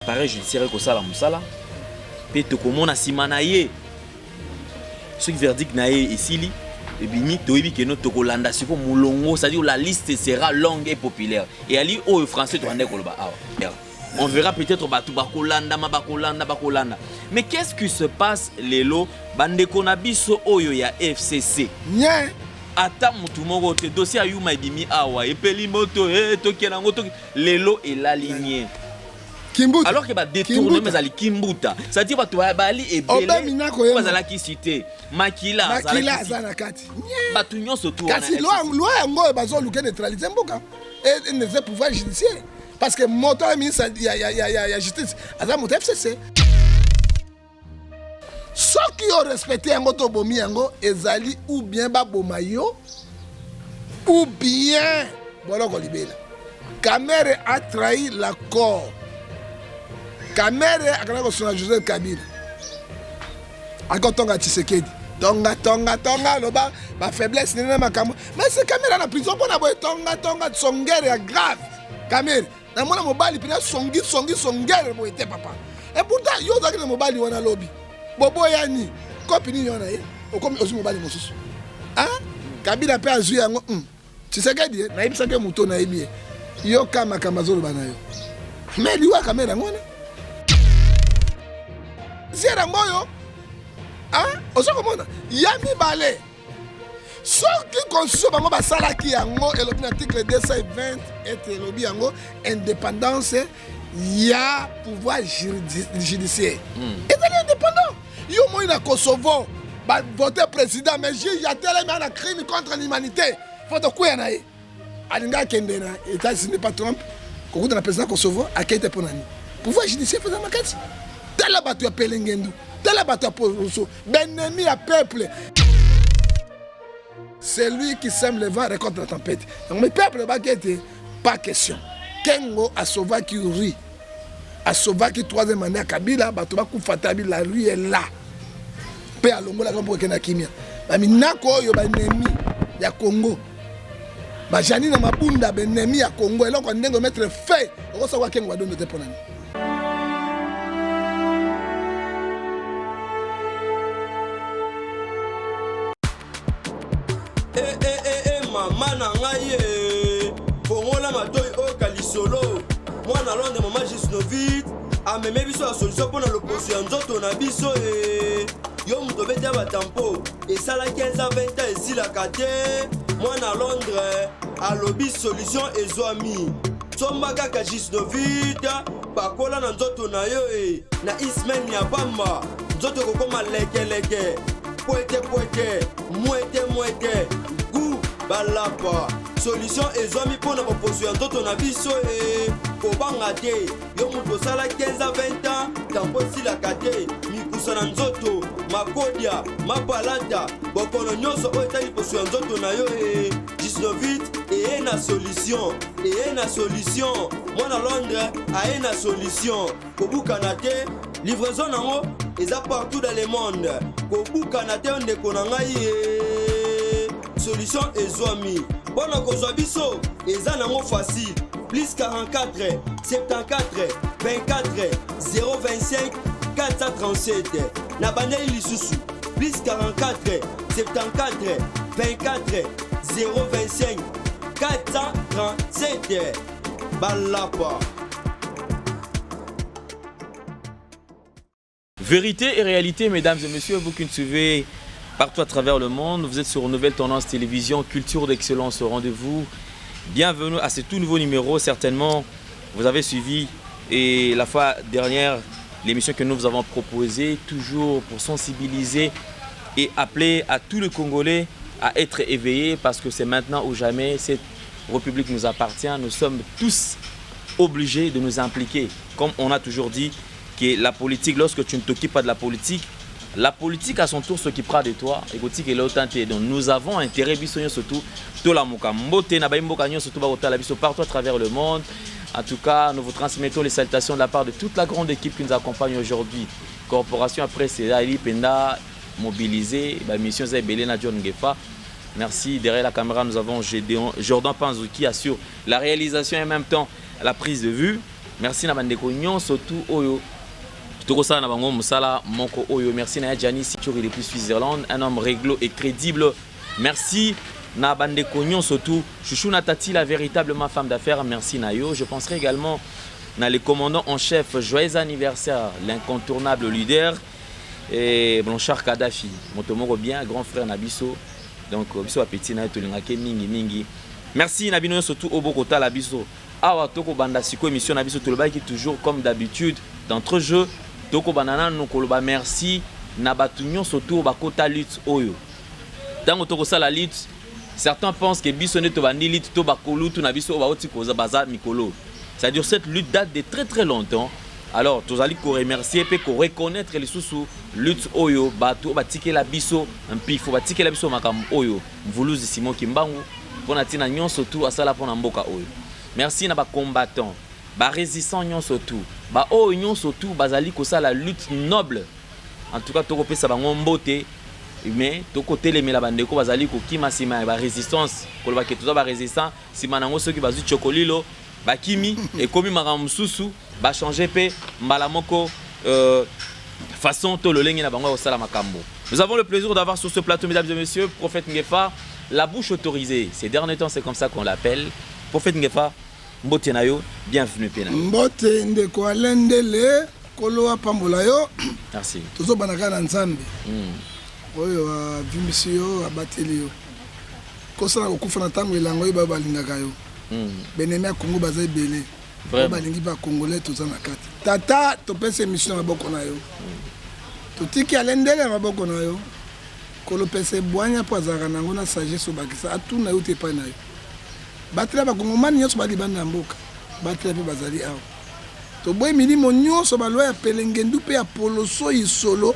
appareil judiciaire ko sala musala pe to komona simana ye ce verdict na ye esili et bini toyebi ke no to kolanda siko mulongo, c'est-à-dire la liste sera longue et populaire et ali au français to ande koloba awa on verra peut-être batu bakolanda bakolanda mais qu'est-ce qui se passe lelo bandeko na biso oyo ya FCC Nye ata mutu moko te dossier ayuma ebimi awa epeli moto tokela ngo lelo et la lignée Kimbuta. alors que ba détourner mais ali kimbuta c'est-à-dire batu bali ebele bazala ki cité makila zana kati batu nyonso to wana kasi loi yango bazo luka neutraliser mboka et ne veut pouvoir judiciaire parce que moto ministre ya justice aza moto FCC ceux qui ont respecté yango to bomi yango ezali ou bien baboma yo ou bien boloko libela Kamere a trahi l'accord. Kamere a quand sur Joseph Kabila. Encore Tonga Tshisekedi. Tonga loba ma faiblesse n'est ma cam. Mais c'est Kamere na prison pour na boy Tonga son guerre est grave. Kamere na mona mobali pina songi guerre boy te papa. Et pourtant yo za na mobali wana lobby. Bobo yani copine yona e. O comme ozu mobali mosusu. Hein? Kabila pe azu yango Tshisekedi na ibisa ke muto na ibi. Yo kama kamazolo banayo. Mais liwa Kamere ngona. Zera moyo. Hein? Ozo komona. Yami balé. Ce qui constitue bango basalaki yango et l'article 220 et lobby yango indépendance ya pouvoir judiciaire. Et c'est indépendant. Yo moi na Kosovo ba voter président mais il y a tellement de crimes contre l'humanité. Faut to kuya na ye. Alinga kende na États-Unis pas Trump. Ko kuta na président Kosovo akete ponani. Pouvoir judiciaire faisant makati. Tela batu ya pelengendu. Tela batu ya poroso. Benemi ya peuple. C'est lui qui sème le vent récolte la tempête. Donc le peuple baguette pas question. Kengo a sauvé qui rit. A sauvé qui troisième année à Kabila, batoba kufatabi la lui est là. Pe alongo la kampo kena kimia. Ba minako yo ba ennemi ya Congo. Ba jani na mabunda ba ennemi ya Congo et là on ndengo mettre feu. On savoir kengo donne te ponani. Mana ngaye fongola matoi o kalisolo mwana londe mama Gisnovit ameme biso la solution pour l'opposition nzoto na biso yo muto beta batampo et sala 15 à 20 ans ici la kate mwana Londres a lobby solution ezwami somba kaka Gisnovit pakola na nzoto na yo na ismen ya bamba nzoto kokoma leke poete muete balapa solution ezwami pona proposition nzoto na biso kobanga te yo muto sala 15 à 20 ans tampo silaka te mikusa na nzoto makodia mapalata bokono nyonso oyo etali proposition nzoto na yo 19 eye na solution mwana Londres aye na solution kobukana te livraison nango eza partout dans le monde kobukana te ndeko na ngai solution ezwami bona kozwa biso eza nango facile plus 44 74 24 025 437 na bandeli lisusu plus 44 74 24 025 437 balapa. Vérité et réalité, mesdames et messieurs, vous qui nous suivez partout à travers le monde, vous êtes sur Nouvelle Tendance Télévision, Culture d'Excellence au rendez-vous. Bienvenue à ce tout nouveau numéro. Certainement, vous avez suivi et la fois dernière l'émission que nous vous avons proposée, toujours pour sensibiliser et appeler à tous les Congolais à être éveillés parce que c'est maintenant ou jamais, cette République nous appartient. Nous sommes tous obligés de nous impliquer. Comme on a toujours dit, que la politique, lorsque tu ne t'occupes pas de la politique à son tour s'occupera de toi. Donc nous avons intérêt, surtout, partout à travers le monde. En tout cas, nous vous transmettons les salutations de la part de toute la grande équipe qui nous accompagne aujourd'hui. Corporation après c'est Ali Penda mobilisé, mission Belena John Gefa. Merci. Derrière la caméra, nous avons Jordan Panzou qui assure la réalisation et en même temps la prise de vue. merci na bandeko nyonso tout oyo tokosala na bango musala moko oyo. Merci na Janice Chori depuis Switzerland, un homme réglo et crédible. Merci na bandeko nyonso tout Chouchou Natati, la véritablement femme d'affaires. Merci na yo. Je penserai également na les commandants en chef, joyeux anniversaire, l'incontournable leader et Blanchard Kadhafi, motomoko bien grand frère Nabiso. Donc biso appétit na to lingake mingi mingi. Merci na bino surtout au Bokota la biso. Awa toko banda siko émission na biso to le qui toujours comme d'habitude d'entre-jeux toko banana no koloba merci na batunyo surtout bakota lutte oyo. Tango toko sala lutte, certains pensent que biso ne to bandi lutte to bakolu to na biso ba oti koza baza mikolo. C'est-à-dire cette lutte date de très très longtemps. Alors, tous allez qu'on remercier et qu'on reconnaître les sous lutte oyo bato batike la biso un pifo batike la biso makam oyo mvuluzi Simon Kimbangu pona tina nyonso tout asala pona mboka oyo. Merci na ba combattant, ba résistant nyonso tout, ba oyo nyonso tout bazali ko sala lutte noble. En tout cas toko pesa bango mbote mais toko telemela bandeko bazali ko kima sima ba résistance ko ba ketuza ba résistant sima nango ceux qui bazu chokolilo bakimi et komi makam susu ba changer pe mbala moko façon to le lengi na bango osala makambo. Nous avons le plaisir d'avoir sur ce plateau, mesdames et messieurs, Prophète Ngefa, la bouche autorisée. Ces derniers temps, c'est comme ça qu'on l'appelle. Prophète Ngefa, mbote na yo, bienvenue pena. Mbote ndeko alendele kolo apambola yo. Merci. Tozo banaka na nzambe. Oyo avimbisi yo abateli yo. Kosala kokufa na tango elango yo balingaka yo. Benemi ya Kongo baza ebele. Balingi ba Congolais toza na kati. Tata topesa émission na boko na yo. Totiki alendele na boko na yo. Kolo pesa bwanya po azaka nango na sagesse obakisa atuna yo te pa na yo. Batela ba Kongomani nyonso bali bana mboka. Batela pe bazali awo. To boy milimo nyonso balwa ya pelengendu pe ya poloso isolo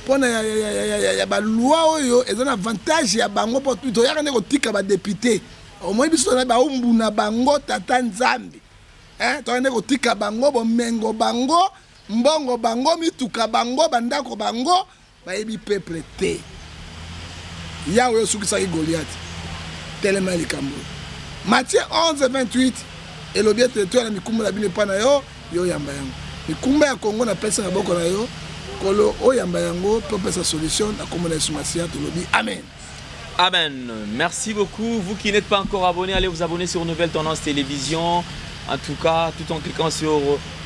pona ya balwa oyo ezana avantage ya bango po to yaka ne kotika ba député. Au moins biso na ba umbu na bango tata nzambe. Toende kotika bango bomengo bango mbongo bango mituka bango bandako bango bayebi peuple te. Yawe sukisa Goliath. Tellement likambo. Matthieu 11:28 et le bien te na mikumba na bino pana yo yamba yango. Mikumba ya Kongo na pesa na boko na yo kolo o yamba yango pour pesa solution na komona sumasia to lobi amen. Amen. Merci beaucoup. Vous qui n'êtes pas encore abonné, allez vous abonner sur Nouvelle Tendance Télévision. En tout cas, tout en cliquant sur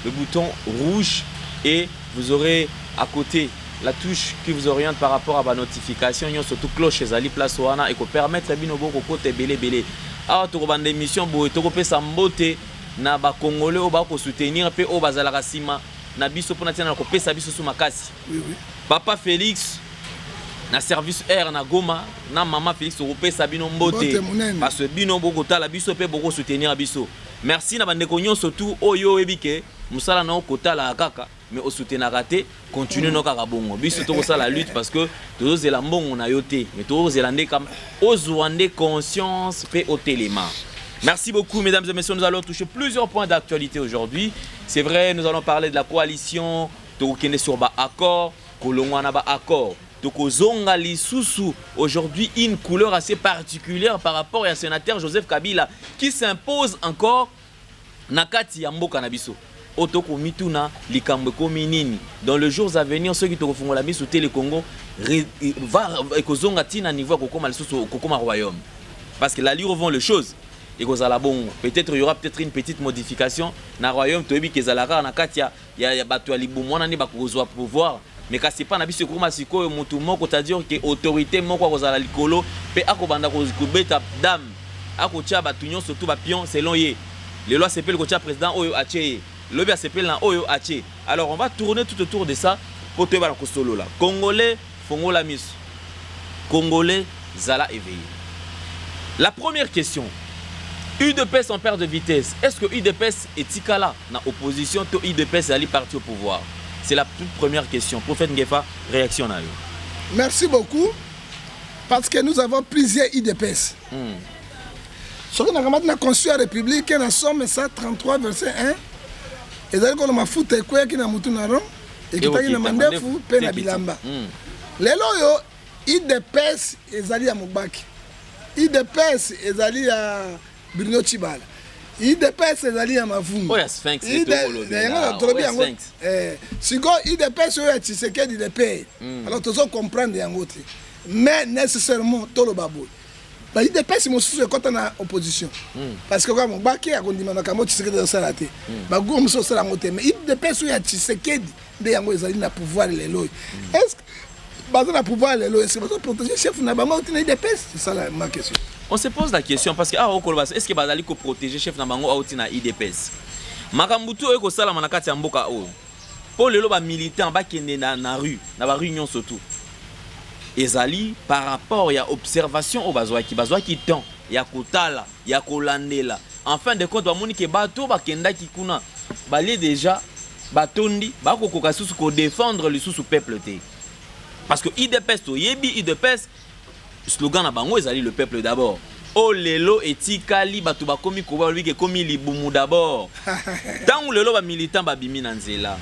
le bouton rouge et vous aurez à côté la touche qui vous oriente par rapport à ma notification. Yon surtout cloche ezali place wana et ko permettre à bino boko kote belé. Ah to bande émission bo to ko pesa mbote na ba Congolais o ba ko soutenir pe o bazala kasima na biso pona tina ko pesa biso sous makasi. Oui. Papa Félix na service air na Goma na mama Félix o pesa bino mbote parce que bino boko tala biso pe boko soutenir biso. Merci na bandeko nyonso tout oyo ebike musala na okotala kaka mais au soutenir raté continuer no kaka bongo biso to ça la lutte parce que tous zela mbongo na yoté mais tous zelande comme ozwande conscience pe au téléma. Merci beaucoup mesdames et messieurs, nous allons toucher plusieurs points d'actualité aujourd'hui. C'est vrai, nous allons parler de la coalition to kende sur ba accord kolongwana ba accord Tokozonga lisusu aujourd'hui une couleur assez particulière par rapport à sénateur Joseph Kabila qui s'impose encore nakati ya mboka na biso. Otoko mituna likambo kominini dans les jours à venir ceux qui te refont la mise au Télé Congo va ekozonga tina niveau kokoma lisusu kokoma royaume parce que là lui revend les choses et kozala bon peut-être il y aura peut-être une petite modification na royaume toyebi kezalaka nakati ya bato ya libumwana ni bakozwa pouvoir. Mais quand c'est pas na biso kuma sikoyo mutu moko c'est-à-dire que autorité moko kozala likolo pe akobanda kozikubeta dame akotia batunyo surtout ba pion selon ye les lois s'appellent kotia président oyo atie le bien s'appelle na oyo atie. Alors on va tourner tout autour de ça pour te bala kosolo là Congolais fongola mis Congolais zala éveillé. La première question, UDPS en perte de vitesse, est-ce que UDPS est tikala na opposition to UDPS ali parti au pouvoir? C'est la toute première question. Prophète Ngefa, réaction à eux. Merci beaucoup. Parce que nous avons plusieurs IDPS. Ce qu'on a remarqué dans la Constitution de la République, dans la somme 133, verset 1, et d'ailleurs, on a foutu quoi qui n'a moutou naron, et qui t'a dit mandé fou, peine à bilamba. Les loyaux, IDPS, ils allaient à Moubaki. IDPS, ils allaient à Bruno Chibala. IDPS ezali ya mafungu. Oya Sphinx Sphinx. Siko IDPS oya Tshisekedi de paye. Alors tozo comprendre yango te. Mais nécessairement toloba boy. Ba IDPS mosusu ekota na opposition. Parce que kwa mbaki akondima na kamo Tshisekedi za sala te. Ba gomo so sala ngote mais IDPS oya Tshisekedi de yango ezali na pouvoir lelo. Est-ce que na pouvoir lelo est-ce que protéger chef na bango tina IDPS? C'est ça ma question. On se pose la question parce que est-ce que bazali ko protéger chef na bango auti na IDPS? Makambutu eko sala manakati ya mboka o. Pour lelo ba militant ba kende na rue, na ba réunion surtout. Ezali par rapport ya observation au bazwa ki temps ya kotala, ya kolandela. En fin de compte ba moni ke bato ba kenda ki kuna balé déjà batondi ba ko koka susu ko défendre le sous peuple té. Parce que IDPS to yebi IDPS slogan na bango ezali le peuple d'abord. Oh lelo etikali batu bakomi koba lobike komi libumu d'abord. Tant lelo ba militant ba bimi na nzela.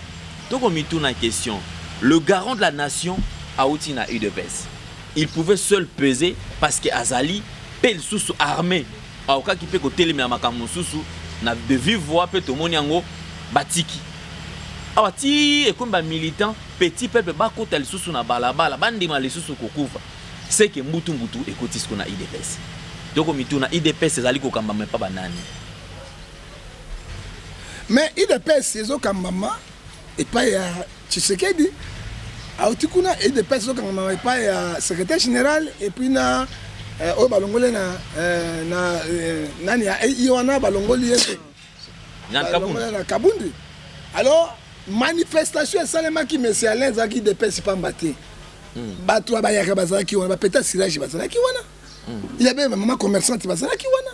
Toko mituna question. Le garant de la nation a outi na IDPS. Il pouvait seul peser parce que Azali pel sous armée. Aoka ki pe ko telemi na makambo susu na de vive voix pe to moni yango batiki. Awati et comme ba militant petit peuple ba kota le sous na balabala bandima le sous kokufa. C'est que mbutu écoute ce qu'on a IDPS. Donc on mituna IDPS ezali ko kambama pa banani. Mais IDPS ezo kambama et pas ya Tshisekedi. Autikuna IDPS ezo kambama et pas ya secrétaire général et puis na o balongole na nani ya iwana balongoli yeto. Na Kabundi. Alors manifestation salema ki monsieur Alain Zaki IDPS pas mbaté. Bato abayaka bazalaki wana bapeta sirage bazalaki wana. Il y avait maman commerçante bazalaki wana.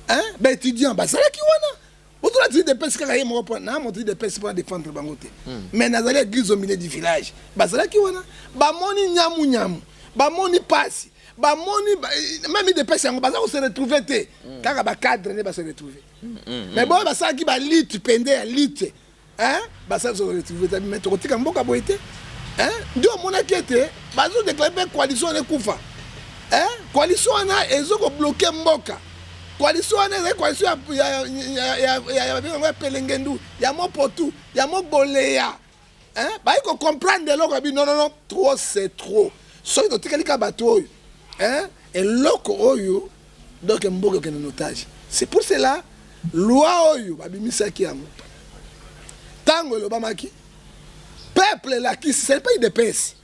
Hein? Ba étudiant bazalaki wana. Autour de IDPS kaka ye mo point na mo IDPS pour défendre bangote. Mais nazali église au milieu du village. Bazalaki wana. Ba moni nyamu. Ba moni passe. Ba moni même IDPS yango bazako se retrouver te. Kaka ba cadre ne ba se retrouver. Mais bon bazalaki ba lit pende lit. Hein? Bazako se retrouver mais to kotika mboka boité. Hein? Dieu mon inquiété, bazo déclarer coalition de Koufa. Hein? Coalition na ezoko bloquer mboka. Coalition na coalition ya Pelengendu, ya Mopotu, ya Moboleya. Hein? Ba il faut comprendre de l'autre non, trop c'est trop. So to tikalika bato. Hein? Et loko oyo donc mboka ke notage. C'est pour cela loi oyo babimisa ki yango. Tango lo bamaki peuple là qui c'est pas IDPS.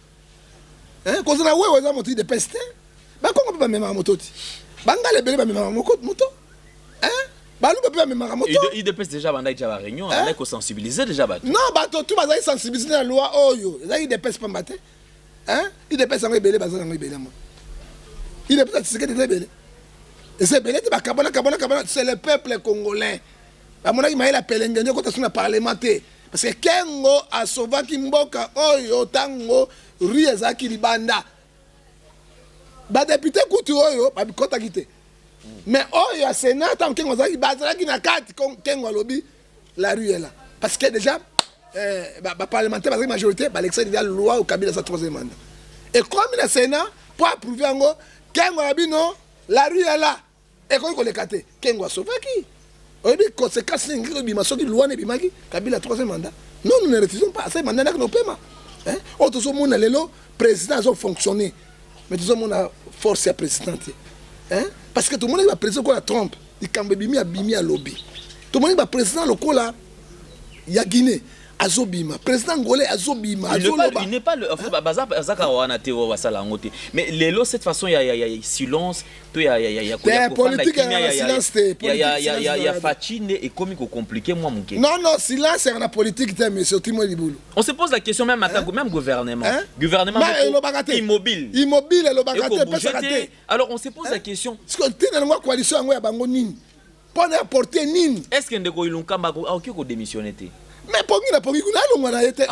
Hein quand on a ouais on a monté IDPS. Ba comment peut même moto ti. Bangale belé ba même moto. Hein? Ba lu peut même moto. IDPS déjà banda déjà ba réunion, on a ko sensibiliser déjà ba. Non, ba tout ba za sensibiliser la loi oyo. Ça IDPS pas maté. Hein? IDPS on belé ba za ngo belé mo. IDPS c'est que de belé. Et c'est belé ba kabana c'est le peuple congolais. Ba mona ki maïla pelengene ko ta suna parlementaire. Parce que Kengo a sauvé Kimboka, Oyo, Tango, Riezaki, Libanda. Ba député Koutu Oyo, ba bikota kite. Mais Oyo, a Sénat, Kengo Zaki, Bazaki na kati, Kengo Lobi, la rue est là. Parce que déjà, parlementaire, la majorité, l'excès de la loi au Kabila sa troisième mandat. Et comme le Sénat, pour approuver Ango, Kengo Lobi non, la rue est là. Et quand on le kate, Kengo a sauvé qui? Oui, conséquence, c'est loi Kabila troisième mandat. Non, nous ne refusons pas. C'est mandat que nous paiement. Tout le monde a le président a fonctionné. Mais tout le monde a force à présidenter. Parce que tout le monde a président qu'on a Trump. Il a bimi à lobby. Tout le monde a président local là. Il y a Guinée. Azobima, président Ngolé Azobima, il n'est pas le mais les lots cette façon il y a silence, il y a politique, il y a fatine et comique compliqué moi mon gars. Non silence c'est la politique mais surtout moi libulu. On se pose la question même même gouvernement immobile alors on se pose la question est-ce que tu as coalition ngo ya bango nini pour apporter nini est-ce que ndeko ilunka OK ko démissionner. Mais pour qui n'a été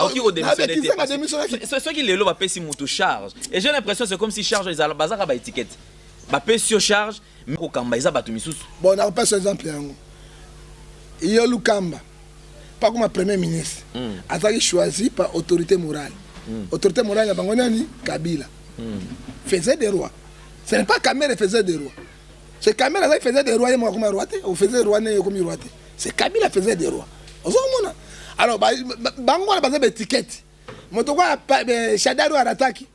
ceux qui les lots va si mutu charge et j'ai l'impression c'est comme si charge les bazaka ba étiquette ba sur charge mais ko kamba isa batu misusu bon on pas ce exemple yango iyo lukamba pas comme premier ministre ataki choisi par autorité morale ya bango nani Kabila faisait des rois ce n'est pas Kamere faisait des rois C'est Kabila qui faisait des rois et moi comme roi. On faisait roi et comme roi. C'est Kabila qui faisait des rois. Alors, bango on a besoin d'étiquette. Motoko Shadaro Arataki.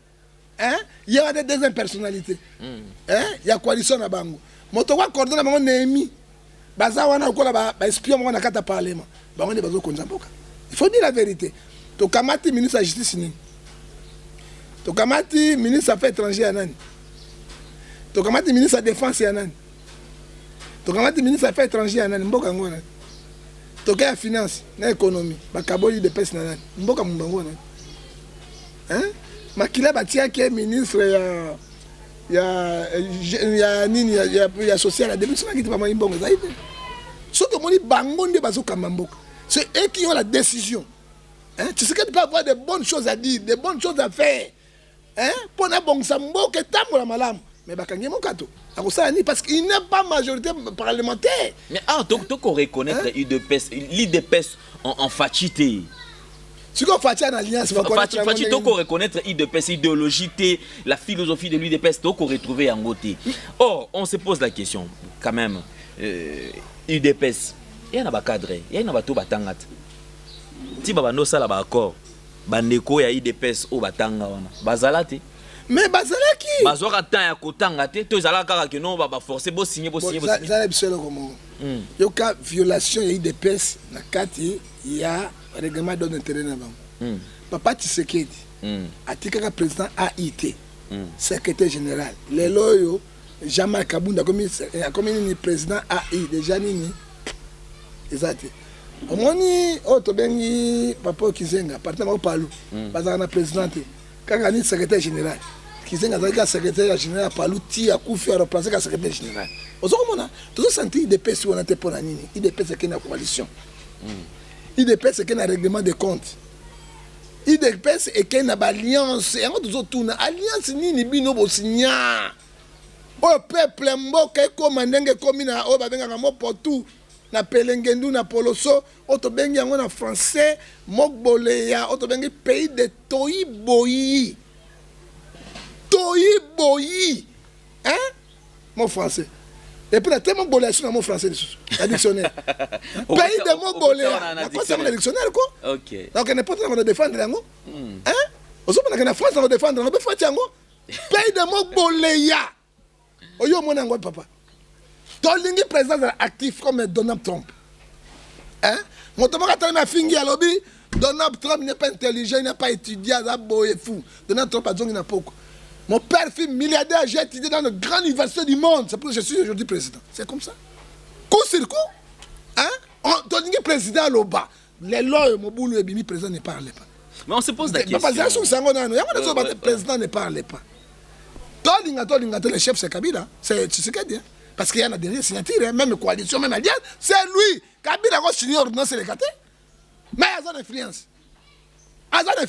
Hein? Il y a des deuxième personnalités. Hein? Il y a coalition na bango. Motoko coordonne bango Némi. Baza wana ko la ba espion mo na kata parlement. Bango ne bazo konzamboka. Il faut dire la vérité. To kamati ministre de la justice ni. To kamati ministre des affaires étrangères nani. To kamati ministre de la défense ya nani. To kamati ministre des affaires étrangères nani mboka ngona. To ka finance na économie ba kaboli de pes na nani mboka mbango nani. Hein? Makila batia ke ministre ya social la démission qui pas mbongo zaide. Ce que moni bango nde bazo kamamboka. C'est eux qui ont la décision. Hein? Tu sais que tu peux avoir des bonnes choses à dire, des bonnes choses à faire. Hein? Pour na bon sambo que tambola malam. Mais bakangi mon kato. Parce qu'il n'est pas majorité parlementaire. Mais tu reconnaître l'IDPS en facité. Si on fait une alliance, Fati, tu reconnaître l'IDPS, l'idéologie, la philosophie de l'IDPS, tu retrouver en côté. Or, on se pose la question, quand même, l'IDPS, il y a un cadre, il y a un bateau batangat. Si babano ça là accord, bandeko ya IDPS au batanga wana. Bazalate. Mais bazalaki. Bazora temps ya kotanga te, to zala kaka que non ba forcer bo signer. Ça biselo comme. Yo ka violation ya IDPS na kati ya règlement d'intérêt na bango. Papa Tshisekedi. Atika président AIT. Secrétaire général. Lelo yo Jean-Marc Kabunda comme ni président AI déjà nini. Exact. Omoni otobengi papa Kizenga partenaire palu bazana na présidente kaka ni secrétaire général Kizenga zaka secrétaire général palu ti akufi a remplacer ka secrétaire général ozokomona tozo sentir IDPS on a te pour nini IDPS que na coalition IDPS que na règlement de compte IDPS et que na alliance et on tozo tuna alliance nini bino bo signa o peuple mboka ko mandenge komina o babenga mo potu na pelengendu na poloso otobengi yango na français mokboleya otobengi pays de toyiboyi hein mon français et puis la thème mokboleya sur mon français la dictionnaire pays de mokboleya na quoi c'est le dictionnaire quoi OK donc n'importe quoi on défendre yango hein oso na na France on défendre on peut faire yango pays de mokboleya oyo mona ngo papa Tolingi président actif comme Donald Trump. Hein? Mon tomaka tellement fingi à lobby. Donald Trump n'est pas intelligent, il n'est pas étudié, il est fou. Donald Trump a dit qu'il n'a pas. Mon père fils milliardaire, j'ai étudié dans une grande université du monde. C'est pour ça que je suis aujourd'hui président. C'est comme ça. Coup sur coup. Hein? Tolingi président à l'Oba. Les lois, mon boulot et Bimi président ne parlait pas. Mais on se pose la question. Le président ne parlait pas. Tolinga, le chef c'est Kabila. C'est ce qu'il dit. Parce qu'il y a la dernière signature, même coalition, même alliance, c'est lui. Kabila a signé l'ordonnance et mais il y a l'influence. Mais il a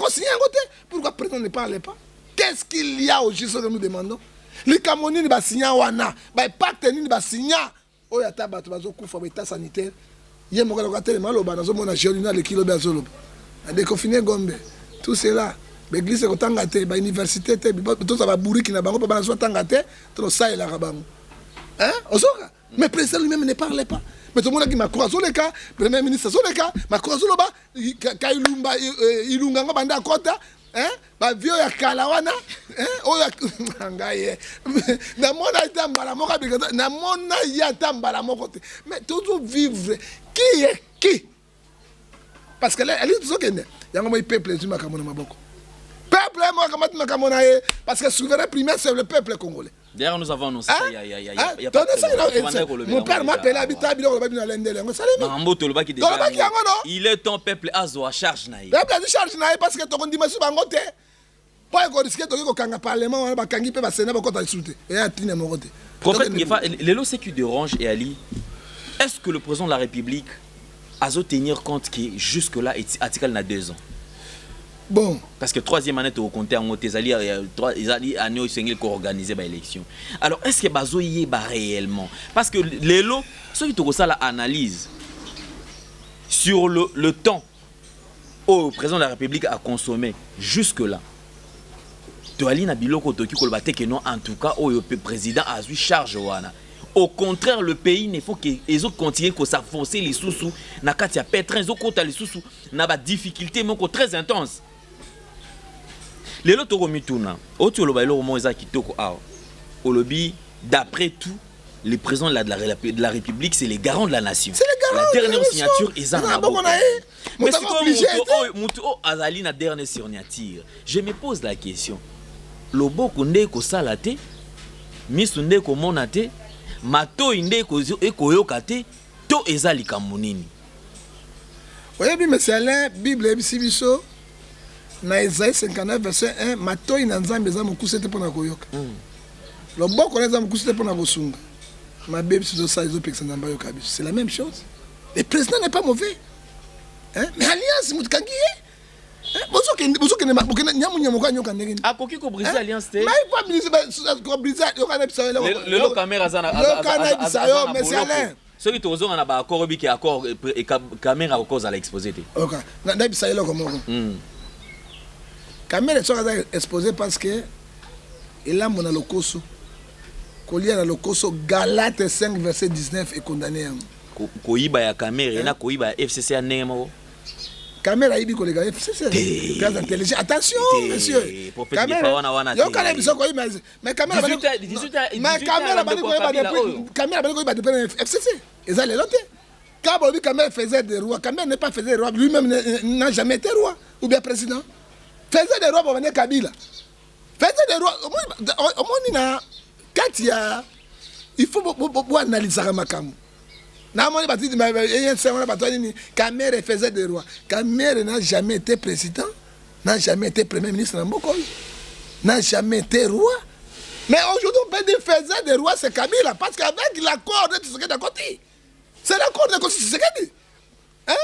signé un côté. Pourquoi le président ne parle pas? Qu'est-ce qu'il y a au juste que nous demandons? Les Camerounais ne signent pas. Les pactes ne signent pas. Il y a un état sanitaire. Il y a un état mal déconfiné Gombe. Tout cela. L'église est tangate, l'université, tout ça va bourrer qui n'a pas besoin de tangate, tout ça est là. Hein? Mais le président lui-même ne parlait pas. Mais tout le monde qui m'a croisé le cas, le premier ministre sur le cas, m'a croisé le bas, Kailumba, Ilunganga Banda Kota, hein? Bah, vieux ya Kalawana, hein? Oh ya Ngaye. Na mona itamba la moka, na mona yatamba la mokote. Mais toujours vivre, qui est qui? Parce que là, elle est tout ça qu'il y a un peuple qui m'a kamona maboko. Peuple, moi, parce que le souverain primaire, c'est le peuple congolais. D'ailleurs, nous avons annoncé mon père m'a appelé à il est ton peuple à charge. Parce que ton dimension va monter. Pas qu'on risque de faire parlement, on va kangi pe ba sénat ba kota insulté. Et un tine mon côté. Prophète Ngefa, les lots sécu de Range et Ali. Est-ce que le président de la République a tenir compte que jusque là article n'a 2 ans? Bon. Parce que troisième année, au compte en Tésali, ils ont année où ils ont organisé l'élection. Alors, est-ce que Bazo y est réellement? Parce que les lots, ceux qui ont ça l'analyse sur le temps où le président de la République a consommé jusque-là, toali na biloko toki koloba te que non en tout cas oyo président a eu charge wana. Au contraire, le pays ne faut que les autres continuent à s'affoncer les sous-sous. Na katia pétrin, les autres les sous-sous. Na ba difficulté moko très intense. Les autres romitouna. Otu oloba elo mo eza kitoko awa. Olobi d'après tout, les présidents de la République, c'est les garants de la nation. C'est les garants. La dernière signature est en mais c'est comme Moutou Azali na dernière signature. Je me pose la question. Lobo konde ko salate, misunde ko monate. Mato inde ekoyoka te to ezali kamunini. Oyebi monsieur Alain, Bible ebisi biso na Isaïe 59 verset 1, mato ina nzambe za mukuse te pona koyoka. Loboko na nzambe mukuse te pona kosunga. Ma bébé sur ça ils ont pexé nzamba yoka biso. C'est la même chose. Le président n'est pas mauvais. Hein? Mais alliance mutkangi akoki ko briser alliance te le caméra zana monsieur Alain soki tozonga na ba accord biki accord et caméra cause à l'exposer te OK na bisa yelo comme caméra soka za exposé parce que il a mon lokoso kolia na lokoso Galate 5 verset 19 est condamné koyiba ya caméra na koyiba FCC ya nemo. Caméra ibi kolega FCC très intelligent attention monsieur caméra yo kana biso ko imagine mais caméra caméra FCC ezali lote kabo bi caméra faisait des rois caméra n'est pas faisait des rois lui-même n'a jamais été roi ou bien président faisait des rois pour venir Kabila faisait des rois au moins na katia il faut analyser makambo. Kamere faisait des rois. Kamere n'a jamais été président, n'a jamais été premier ministre n'a jamais été roi. Mais aujourd'hui, on peut dire faisait des rois, c'est Kabila, parce qu'avec l'accord de Tshisekedi à côté, c'est l'accord de Tshisekedi. Hein?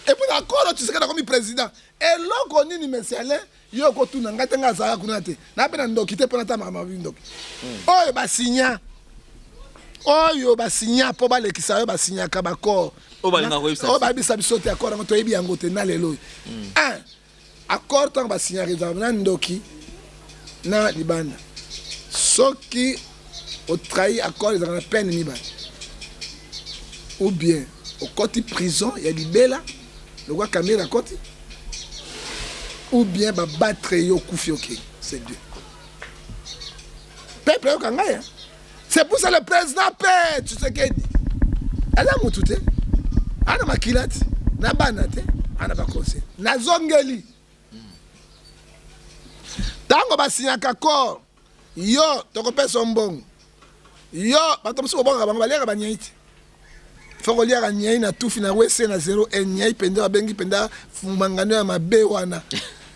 Et puis l'accord de Tshisekedi comme président. Et là, on dit, mais c'est Alain, il y a tout le monde qui a ça. N'a pas d'endoquité pour la oh, bah, signa. Oyo ba signa po ba lekisa yo ba signa ka ba corps o ba linga ko ibisa o ba bisa bisote accord ngo to yebi yango te na lelo un accord tant ba signa réserve na ndoki na libanda soki o trahi accord ils ont peine ni ba ou bien au côté prison il y a libela le roi caméra côté ou bien ba battre yo kufioke c'est Dieu peuple yo kangaya. C'est pour ça que le président paie, tu sais qu'il dit. Elle a moutouté. Elle a makilate. Elle a banate. Elle a bakosé. Elle a zongeli. Tango ba signa kakor. Yo, toko pe son bon. Yo, ba tomsi bon ba balera ba nyaiti. Faut lire a nyai na tout fina wese na 0 et nyai penda bengi penda fumangano ya mabe wana.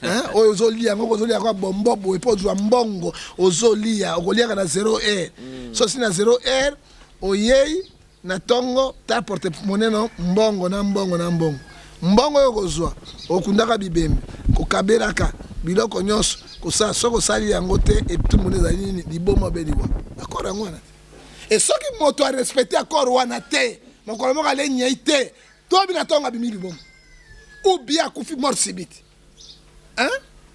Hein? Ozolia kwa bombo boy po zwa mbongo ozolia okolia na 0 r so si na 0 r oyei na tongo ta porte monnaie no mbongo na mbongo yo kozwa okundaka bibembe kokabelaka biloko nyonso kosa soko sali yango te et tout monde za nini libomo beliwa accord ngwana et soki moto a respecter accord wana te mokolo moko ale nyai te to bina tonga bimili bomo ou bien kufi mort subite. Hein?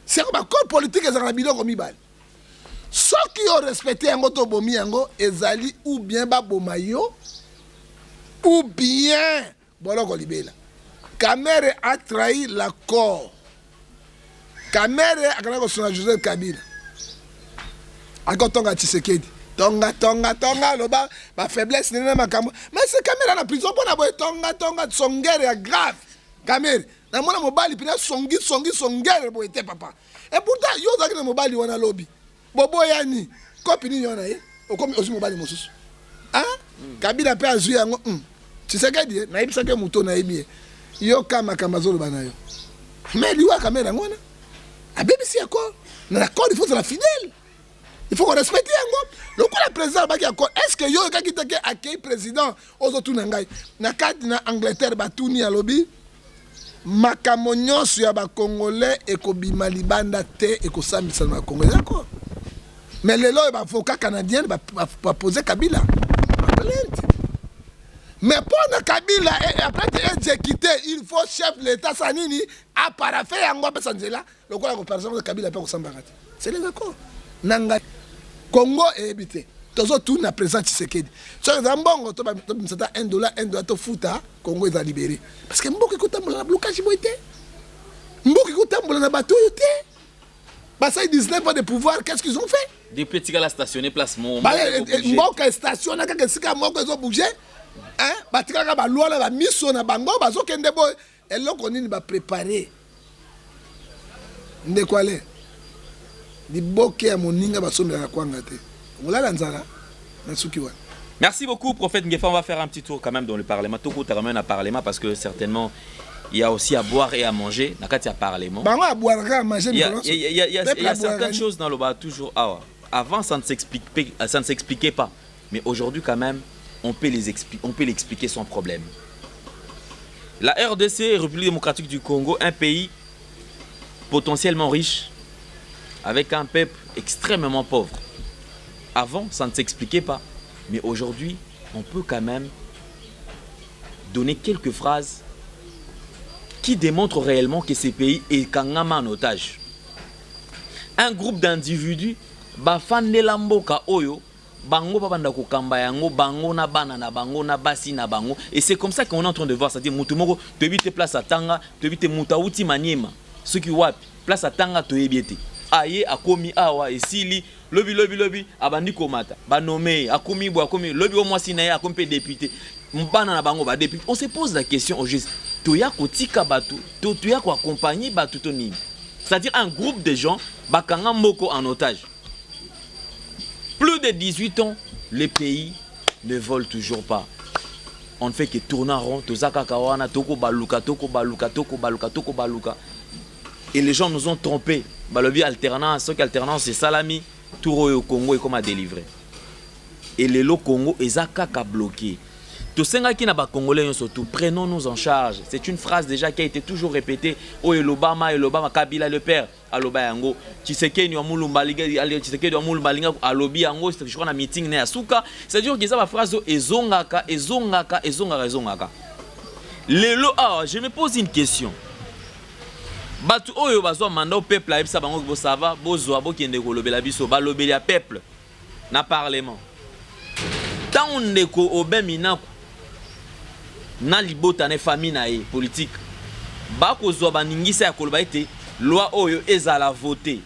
C'est un accord politique et un biloko mibali. Ceux qui ont respecté un autre bomi yango ezali ou bien ba bomayo ou bien boloko libela. Kamere a trahi l'accord. Kamere a kana ko sona Joseph Kabila. Ako tonga Tshisekedi. Tonga loba ba faiblesse nena makambo. Mais c'est Kamere na prison pour na boy tonga songere ya grave. Kamere na mona mobali pina songere bo ete papa et pourtant yo zaki na mobali wana lobby bobo yani copine yona ye okomi osi mobali mosusu hein Kabila pe azu yango Tshisekedi na ibisa ke muto na ibi yo kama zolo bana yo mais liwa kamera ngona a BBC accord na accord il faut être fidèle il faut qu'on respecte yango le coup la président baki accord est-ce que yo ka kitake accueil président ozotu na ngai na kati na Angleterre batuni ya lobby makambo nyonso ya bakongolais ekobima libanda te ekosambisa na bakongolais d'accord mais lelo ba avocat canadien ba poser Kabila plainte Mais pour Kabila, après exécuter, il faut chef de l'État Sanini à parafé yango pesa nzela. Le quoi la personne de Kabila pas kosambarati. C'est les accords. Nanga Congo est habité. Toujours tout na présent Tshisekedi. Sur Zambongo to $1 $1 to futa Congo est libéré. Parce que Mboka kotambola na blocage boité. Mboka kotambola na bateau yoté. Bah ça ils disent pas de pouvoir, qu'est-ce qu'ils ont fait? Des petits gars là stationnés place mon. Mboka stationné quand que sika Mboka ils ont bougé. Hein? Batikaka ba loi la miso na bango bazo kende boy. Et là on va préparer. Ndekwale. Di boke ya moninga basomela na kwanga te. Ngolala nzala na suki wa. Merci beaucoup, prophète Ngefa. On va faire un petit tour quand même dans le Parlement. Toko tu ramènes à Parlement parce que certainement il y a aussi à boire et à manger. Nakati à Parlement. Bah à boire et à manger. Il y a certaines choses dans le bas toujours. Avant ça ne s'expliquait pas, mais aujourd'hui quand même on peut l'expliquer sans problème. La RDC, République démocratique du Congo, un pays potentiellement riche avec un peuple extrêmement pauvre. Avant ça ne s'expliquait pas. Mais aujourd'hui, on peut quand même donner quelques phrases qui démontrent réellement que ce pays est en otage. Un groupe d'individus, bafande lamboka oyo, bango babanda kokamba yango, bango na bana na bango na basi na bango. Et c'est comme ça qu'on est en train de voir, c'est-à-dire mutumoko, tu évite place à Tanga, tu évite mutauti maniema, ceux qui wapi, place à Tanga tu ébiete. Aye akomi awa esili lobi abandi komata banome akomi bo akomi lobi au moins sinaye akomi député mbana na bango ba député. On se pose la question au juste toya kotika batu toya ko accompagner batu toni, c'est-à-dire un groupe de gens bakanga moko en otage. Plus de 18 ans, les pays ne volent toujours pas. On ne fait que tourner en rond, tozaka kawana toko baluka. Et les gens nous ont trompés. Balobi alternance, ce qu'alternance c'est salami, tout au Congo est comme à délivrer. Et les lots Congo est à bloqué. Tout ce qui n'a pas Congolais surtout, prenons-nous en charge. C'est une phrase déjà qui a été toujours répétée. Oh l'Obama, Kabila le père, Aloba Yango. Tu sais qu'il y a un Alobi Yango, je crois un meeting à Souka. C'est-à-dire que ça va phrase ezongaka. Les lots, je me pose une question. Batu oyo bazwa mandat au peuple a ebisa bango bo sava bozwa bo kende ko lobela biso ba lobela peuple na parlement. Tant ndeko obeminako na libota ne famille na ye politique ba kozwa baningisa ya koloba ete loi oyo ezala voter.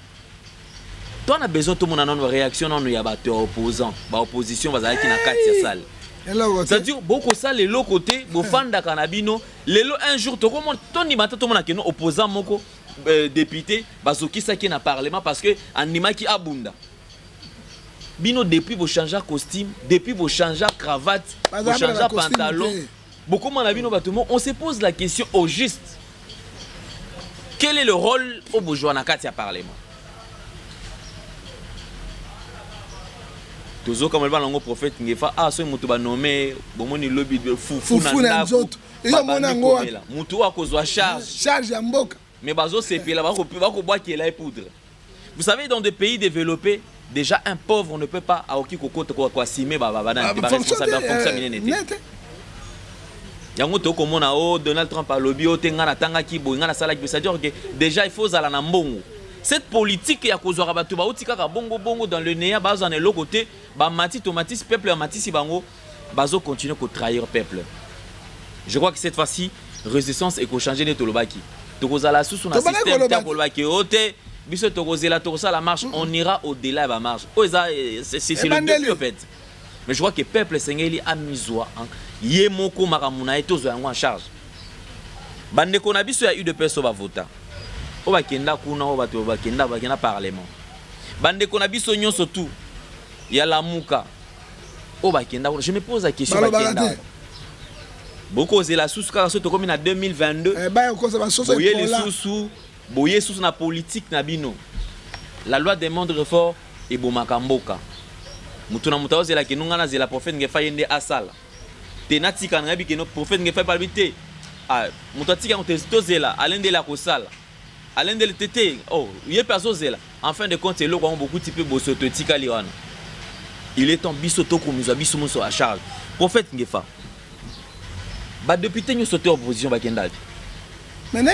Toi on a besoin tout monde na réaction non ya ba opposant ba opposition bazala ki na kati ya salle. C'est-à-dire beaucoup ça les lots côté bofanda kanabino lelo un jour to comment toni mata to mona keno opposant moko député bazoki ça qui na parlement parce que anima ki abunda bino depuis bo changer costume depuis bo changer cravate bo changer pantalon beaucoup mana bino batumo on se pose la question au juste quel est le rôle au bourgeois na kati ya parlement. Toujours comme le balongo prophète Ngefa so mutu ba nommé bomoni lobby fufu na nzoto iyo mona ngo mutu wa kozwa charge ya mboka mais bazo sepela ba ko boakela et poudre. Vous savez dans des pays développés déjà un pauvre on ne peut pas aoki kokota ko simer ba responsable fonction minene. Yango to komona Donald Trump a lobby o tenga na tanga ki bo ngana sala ki c'est-à-dire que déjà il faut zala na mbongo. Cette politique ya kozwaka batu ba utika ka bongo dans le néa bazo na l'autre côté ba mati tomatis peuple mati si bango bazo continuer ko trahir peuple. Je crois que cette fois-ci résistance et ko changer ne tolobaki. Tokozala sous son système ta kolobaki ote biso tokozela tokosa la marche on ira au-delà de la marche. C'est le but en fait. Mais je crois que peuple sengeli a miswa ye moko makamuna etozo yango en charge. Bande ko na biso ya UDPS ba vota. Oba kenda kuna oba to ba kenda parlement bande ko na biso nyonso tout ya la muka oba kenda je me pose la question ba kenda boko zela susu ka so to comme na 2022 boye les susu na politique na bino la loi demande reform et bomaka mboka mutu na mutawo zela ke nunga na zela prophète Ngefa yende asala tenati kan ngabi ke no prophète Ngefa palbité mutu atika on to zela alende la ko sala Alain de l'été, il est personne là. En fin de compte, c'est là où on a beaucoup de types de tika liwana. Il est en bisoto comme nous a bisoto à charge. Prophète Ngefa, Bah député nous sauter opposition ba kenda. Maintenant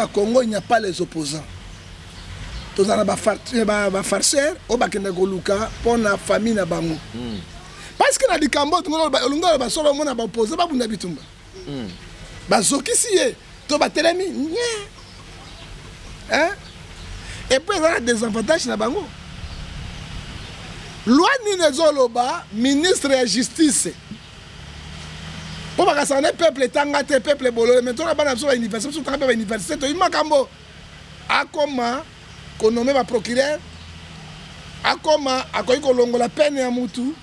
au Congo il n'y a pas les opposants. Tous en ba farceur au ba kenda goluka pour la famille na bango. Parce que na dikambo tungo ba olunga ba solo mona ba opposé ba bunda bitumba. Ba zokisi ye to ba telemi. Hein? Et puis il y a des avantages na bango. Loi Ninezoloba, ministre de la justice. Pour que ça peuple tangate peuple bolo maintenant la banane sur l'université sur la université to imakambo. Akoma ko nommé ma procureur. Akoma akoyi ko longola peine ya mutu.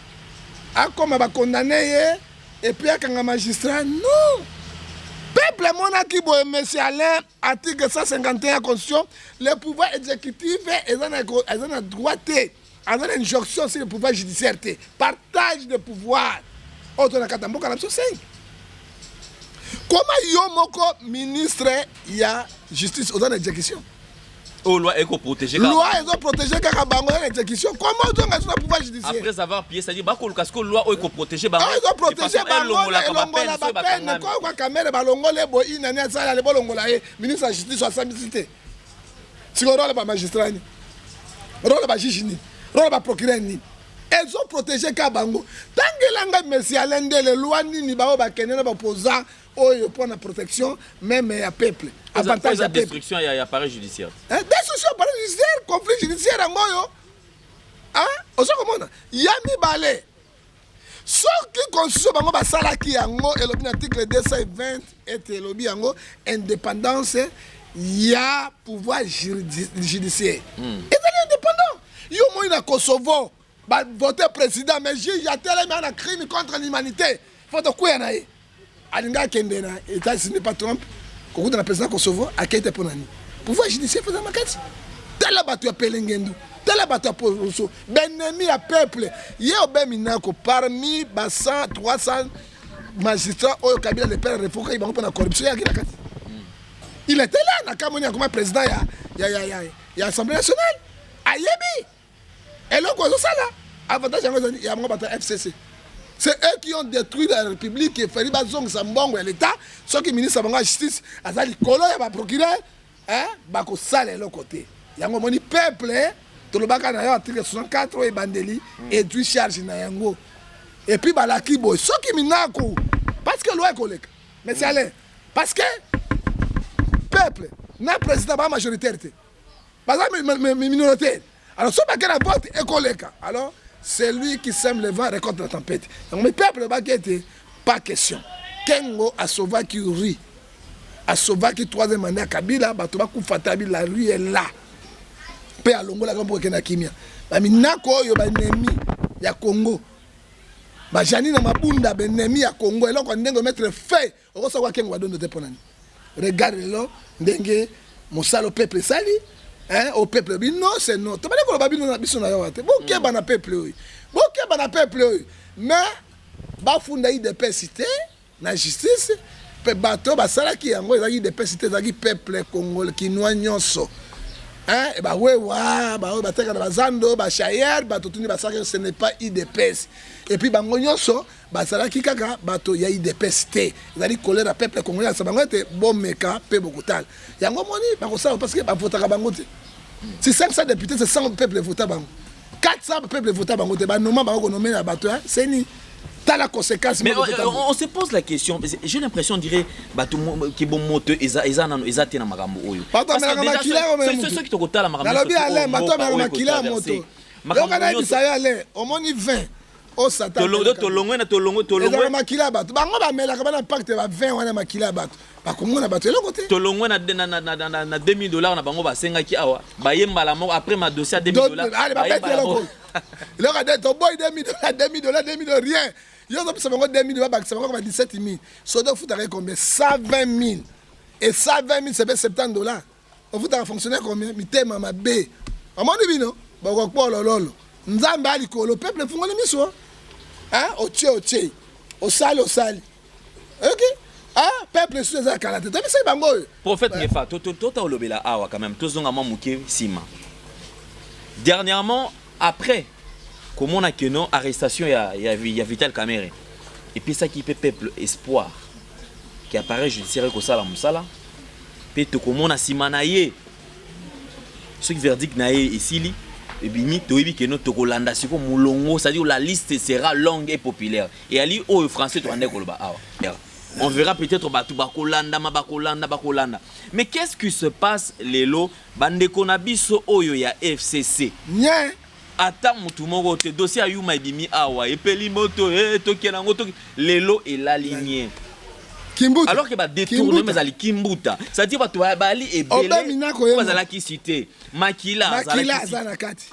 Akoma ba condamné et puis akanga magistrat non. Peuple monaki boye monsieur Alain article 151 constitution le pouvoir exécutif est en droit a une injonction sur le pouvoir judiciaire. Partage de pouvoir. Comment Yomoko, ministre, il y a justice aux exécutions. Oh, loi est protégée. Loi est protégée car bango exécution. Comment tu as le pouvoir judiciaire? Après avoir pied, ça dit bah que loi est protégée bango. Ils ont protégé bango la peine. Quoi caméra balongo les boy inania ça les bolongo la ministre de la justice soit simplicité. Si on rôle pas magistrat ni. Rôle pas juge ni. Rôle pas procureur ni. Ils ont protégé Kabango. Tant que l'anga monsieur Alain les lois ni bao ba kenena ba opposant pour la protection même à peuple. Avantage de destruction et appareil judiciaire. Destruction appareil judiciaire, conflit judiciaire en moyo. Hein? Oso komona. Yami balé. Ce qui constitue bango ba salaki yango et l'article 220 et lobby yango indépendance il y a pouvoir judiciaire. Ils sont indépendants. Yo mo na Kosovo ba voter président mais il y a tellement de crimes contre l'humanité. Faut to kuya na ye. Alinga kende na États-Unis pas Trump. Quand on a président Kosovo a été pour nani. Pouvoir judiciaire faisant makati. Tela batu ya pelengendu. Tela batu ya poroso. Benemi ya peuple. Ye obeminako parmi 100 300 magistrats au Kabila le père refoka ibango pour la corruption ya kina kati. Il était là, Nakamoni comme président il y a l'Assemblée nationale. Ayebi. Et là, quoi, ça là? Avantage, il y a un FCC. C'est eux qui ont détruit la République et fait Bazong Sambongo et l'État. Ceux qui ministres de la justice, Azali Kolo et le procureur, Bako Sale de l'autre côté. Il y a un peuple, tout le Baka n'a article 64 et Bandeli, et du charge Nayango. Et puis Balaki Boy. Ceux qui minako, parce que l'ouest collègue. Mais c'est allé. Parce que peuple n'a président pas majorité. Par exemple, minorité. Alors, ce qui est vote est collègue. Alors, c'est lui qui sème le vent récolte la tempête. Donc, le peuple va quitter, pas question. Kengo a sauvé qui rit. A sauvé qui troisième année à Kabila, Batoba Koufatabi, la rue est là. Paix à Longo, la grande Burkina Kimia. Mais Nako, yo ba ennemi, ya Congo. Bah, Janine Mabunda, ben ennemi à Congo. Et là, on va mettre feu. On va savoir Kengo va donner des ponani. Regardez-le, Dengue, mon sale au peuple sali. Hein, au peuple, non, c'est non. Tu vas dire que le Babylone n'a pas besoin de beaucoup de peuple. Beaucoup de peuple. Mais, Bafunda y des persistés, la justice, bateau, basala qui en gros, il y a des persistés, il y a peuple congolais qui noient nyonso. Hein, et bah ouais, bah t'es dans Zando, bah Chayer, bah tout ce n'est pas IDPS. Et puis bah nyonso, bah ça là qui kaka, bateau, il y a IDPST. Il y a des colères à peuple congolais, ça va être bon meka, peu beaucoup tal. Il y a un moment bah ça parce que bah voter à bangote. Si 500 députés, c'est 100 peuples votent à bango. 400 peuples votent à bangote, bah non, bah on nomme la bateau, c'est ni. T'as la conséquence. Mais on se pose la question. J'ai l'impression, on dirait, qui bon moto, ils ont été dans Marambo. Parce que ceux qui te côté la Marambo. Dans le bien, Alain, maintenant, Makila moto. Donc, on a dit ça, Alain, au moins 20. Oh, Satan. Tolongo. Makila bato. Bango ba mela kabana pacte ba 20 wana makila bato. Ba komona bato le côté. Tolongo na $2000 na bango ba senga ki awa. Ba yemba la mort après ma dossier à $2000. Allez, ba bête le côté. Le gars ton boy $2000 rien. Yo ça bango $2000 ba ça bango 17 000. Sodo fout avec combien 120 000. Et 120 000 c'est $70. On fout à fonctionner combien mitema ma B. À mon avis non. Ba ko ko lolo. Nzambe ali ko le peuple fungole miso. Hein, au sali. Ok? Ah, peuple sur les calate. Tu sais bango. Prophète Nefa, tota olobela awa quand même. Tozonga mamuke sima. Dernièrement, après comment on a que non arrestation il y a Vital Kamerhe. Et puis ça qui fait peuple espoir. qui appareil judiciaire kosala musala pe tokomona sima na ye ce qui verdict na ye esili et bimi toyebi que notre Kolanda siko mulongo, c'est-à-dire la liste sera longue et populaire et ali au français to ande koloba awa on verra peut-être batu bakolanda bakolanda mais qu'est-ce qui se passe lelo bandeko na biso oyo ya FCC Nye ata mutu moko te dossier ayuma ebimi awa epeli moto tokena ngo lelo et la lignée Kimbuta. alors que ba détourner mais ali kimbuta c'est-à-dire batu bali ebele bazala ki cité makila zana kati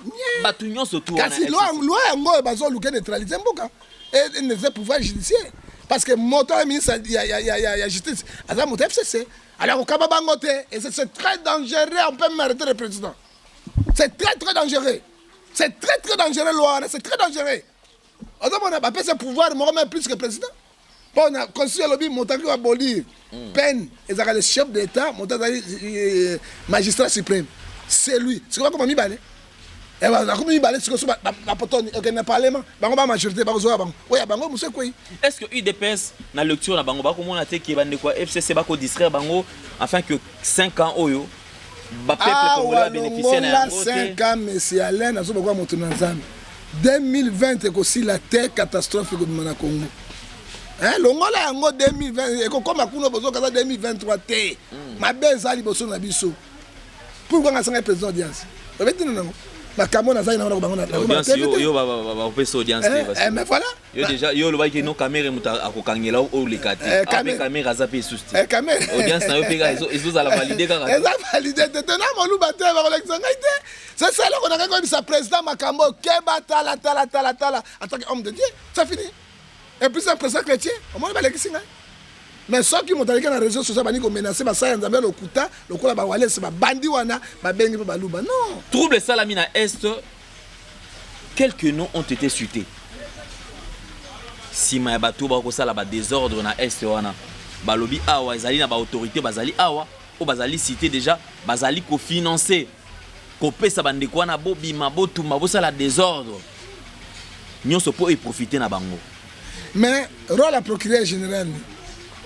batu nyonso to wana kasi loi yango bazo luka neutraliser mboka et ne fait pouvoir judiciaire parce que moto ministre ya justice aza moto FCC alors kaba bango te et c'est très dangereux on peut m'arrêter le président c'est très dangereux c'est très dangereux loi c'est très dangereux on a pas ce pouvoir même plus que président. On a construit le lobby, Montagny va abolir peine, et ça le chef d'État, Montagny magistrat suprême. C'est lui. C'est comment il balé. Et voilà, comment il balé, c'est que la potonne, il y a parlement, il y a majorité, il y a oui, bango, monsieur quoi. Est-ce que UDPS, dans la lecture, bango, comment on a dit qu'il y a quoi FCC, bako distraire bango, afin que 5 ans, oyo, peuple congolais bénéficier de 5 ans, monsieur Alain, nous avons monté dans 2020, c'est aussi la terre catastrophe que nous avons Congo. Longola yango 2020 ekokoma kuno bozo kaza 2023 te mabeza liboso na biso pourquoi ngasanga président audience obeti nango makambo na zai na bango na audience yo ba pesa audience te mais voilà yo déjà yo lo ba ki no caméra muta akokangela o le kati avec caméra za pe susti audience na yo pega izo za la valider kaka eza valider te na molu baté ba collection ngaite c'est ça là qu'on a comme ça président makambo keba tala en tant qu'homme de Dieu ça finit. Et puis c'est un président chrétien, on m'a dit que mais ceux qui m'ont dit que dans les réseaux sociaux, ils ont menacé, ils ont menacé, le coup là, c'est un bandit, non. Trouble Salamina Est, quelques noms ont été cités. Si ma bateau ba ko sala ba désordre na Est wana, balobi awa ezali na ba autorité bazali awa, o bazali cité déjà, bazali ko financer, ko pesa bandeko wana bo bima bo tuma bo sala désordre. Nyonso po y profiter na bango. Mais rôle à procureur général,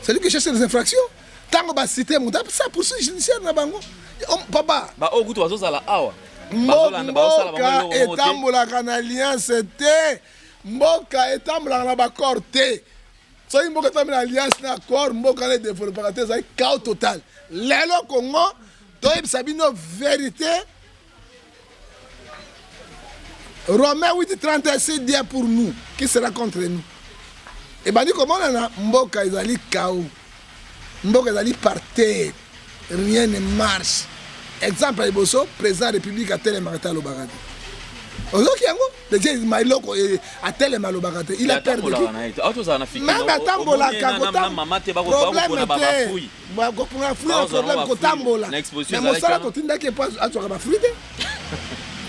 c'est lui qui cherche les infractions. Tant qu'on va citer, ça poursuit judiciaire na bango. Papa. Ba o kutu bazo sala awa. Mboka etambola kana alliance te. Mboka etambola na ba corté. So mboka etambola alliance na accord, mboka les développeurs te ça chaos total. Lelo Congo, toyeb sabino vérité. Romains 8:36 dit pour nous qui sera contre nous. Et ben dit comment on a mboka ezali chaos. Mboka ezali par terre. Rien ne marche. Exemple Iboso, président de la République a tel marata lobarate. Ozoki yango, le Dieu Mailoko a tel malobagate. Il a perdu. Même atambola kakota. Problème était. Pour un fruit, un problème kotambola. Mais mon salaire totinda qui pas à toi ba fruit.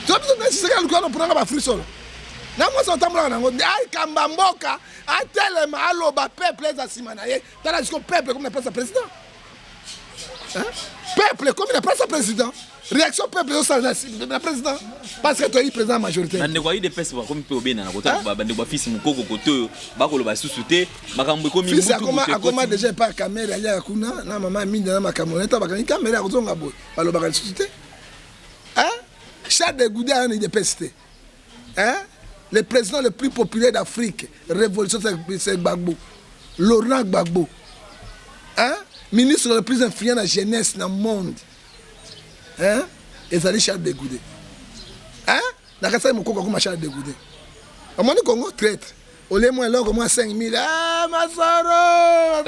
Tu as besoin de ce que nous prenons ba fruit solo. Na moi ça tambola nango. Ai kamba mboka, a tel maloba peuple za simana ye. Tala jusqu'au peuple comme on appelle ça président. Hein? Peuple, comme il n'a pas sa président. Réaction peuple, ça le président. Parce que tu as eu président majoritaire. Bande quoi de pèse comme peut bien na kota bande quoi fils mukoko koto ba ko lo ba susuté makambo ko mi mutu. Fils comment déjà pas caméra ya kuna na maman mine na makamoleta ba kan caméra ko zonga boy. Ba lo ba susuté. Hein? Charles de Gouda ni de peste. Hein? Le président le plus populaire d'Afrique, révolution c'est Gbagbo. Laurent Gbagbo. Hein? Ministre le plus influent de la jeunesse dans le monde. Hein? Et ça dit Charles de Goudé. Hein? Dans le cas de Mokoko, comme Charles de Goudé. Au moins, le Congo traître. Au lieu moi, là, au moins 5 000. Ah, ma soeur,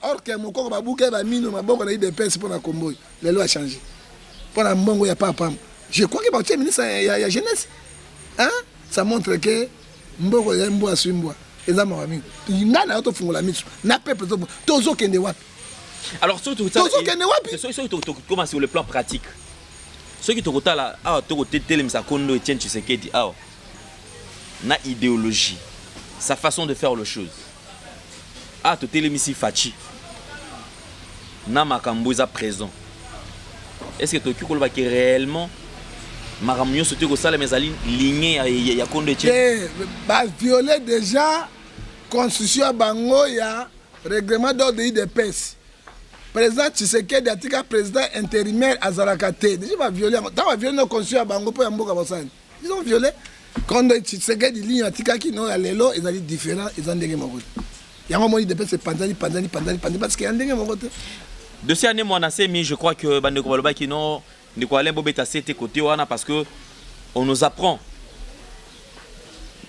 or que mon corps va bouquer, va mine, ma bonne, il y a des pinces pour la combo. Les lois ont changé. Pour la bonne, il n'y a pas. Je crois que le ministre, il y a jeunesse. Hein? Ça montre que. Mboko ya mbo asumbo eza mawami ngana auto fungola mitsu na peuple tozo kende wapi alors surtout ça c'est comment sur le plan pratique ceux qui tokota là ah tokote telemisa kondo Etienne Tshisekedi ah na idéologie sa façon de faire les choses ah to telemisi Fachi na makambo za présent est-ce que toki koloba que réellement Maramio sauté au salle mais ali ligné ya Kondo Etienne. Et bah violer déjà constitution bango ya règlement d'ordre de PES. Président Tshisekedi atika président intérimaire Azarakate. Déjà va violer dans va violer nos constitution bango pour yamboka bosani. Ils ont violé Kondo Tshisekedi ligne atika ki no ya lelo ils ont différent ils ont ndenge moko. Yango moni de PES pandani parce que ndenge moko. De ces années moi Semi je crois que bande ko baloba ki non de quoi aller bobeta c'était côté wana parce que on nous apprend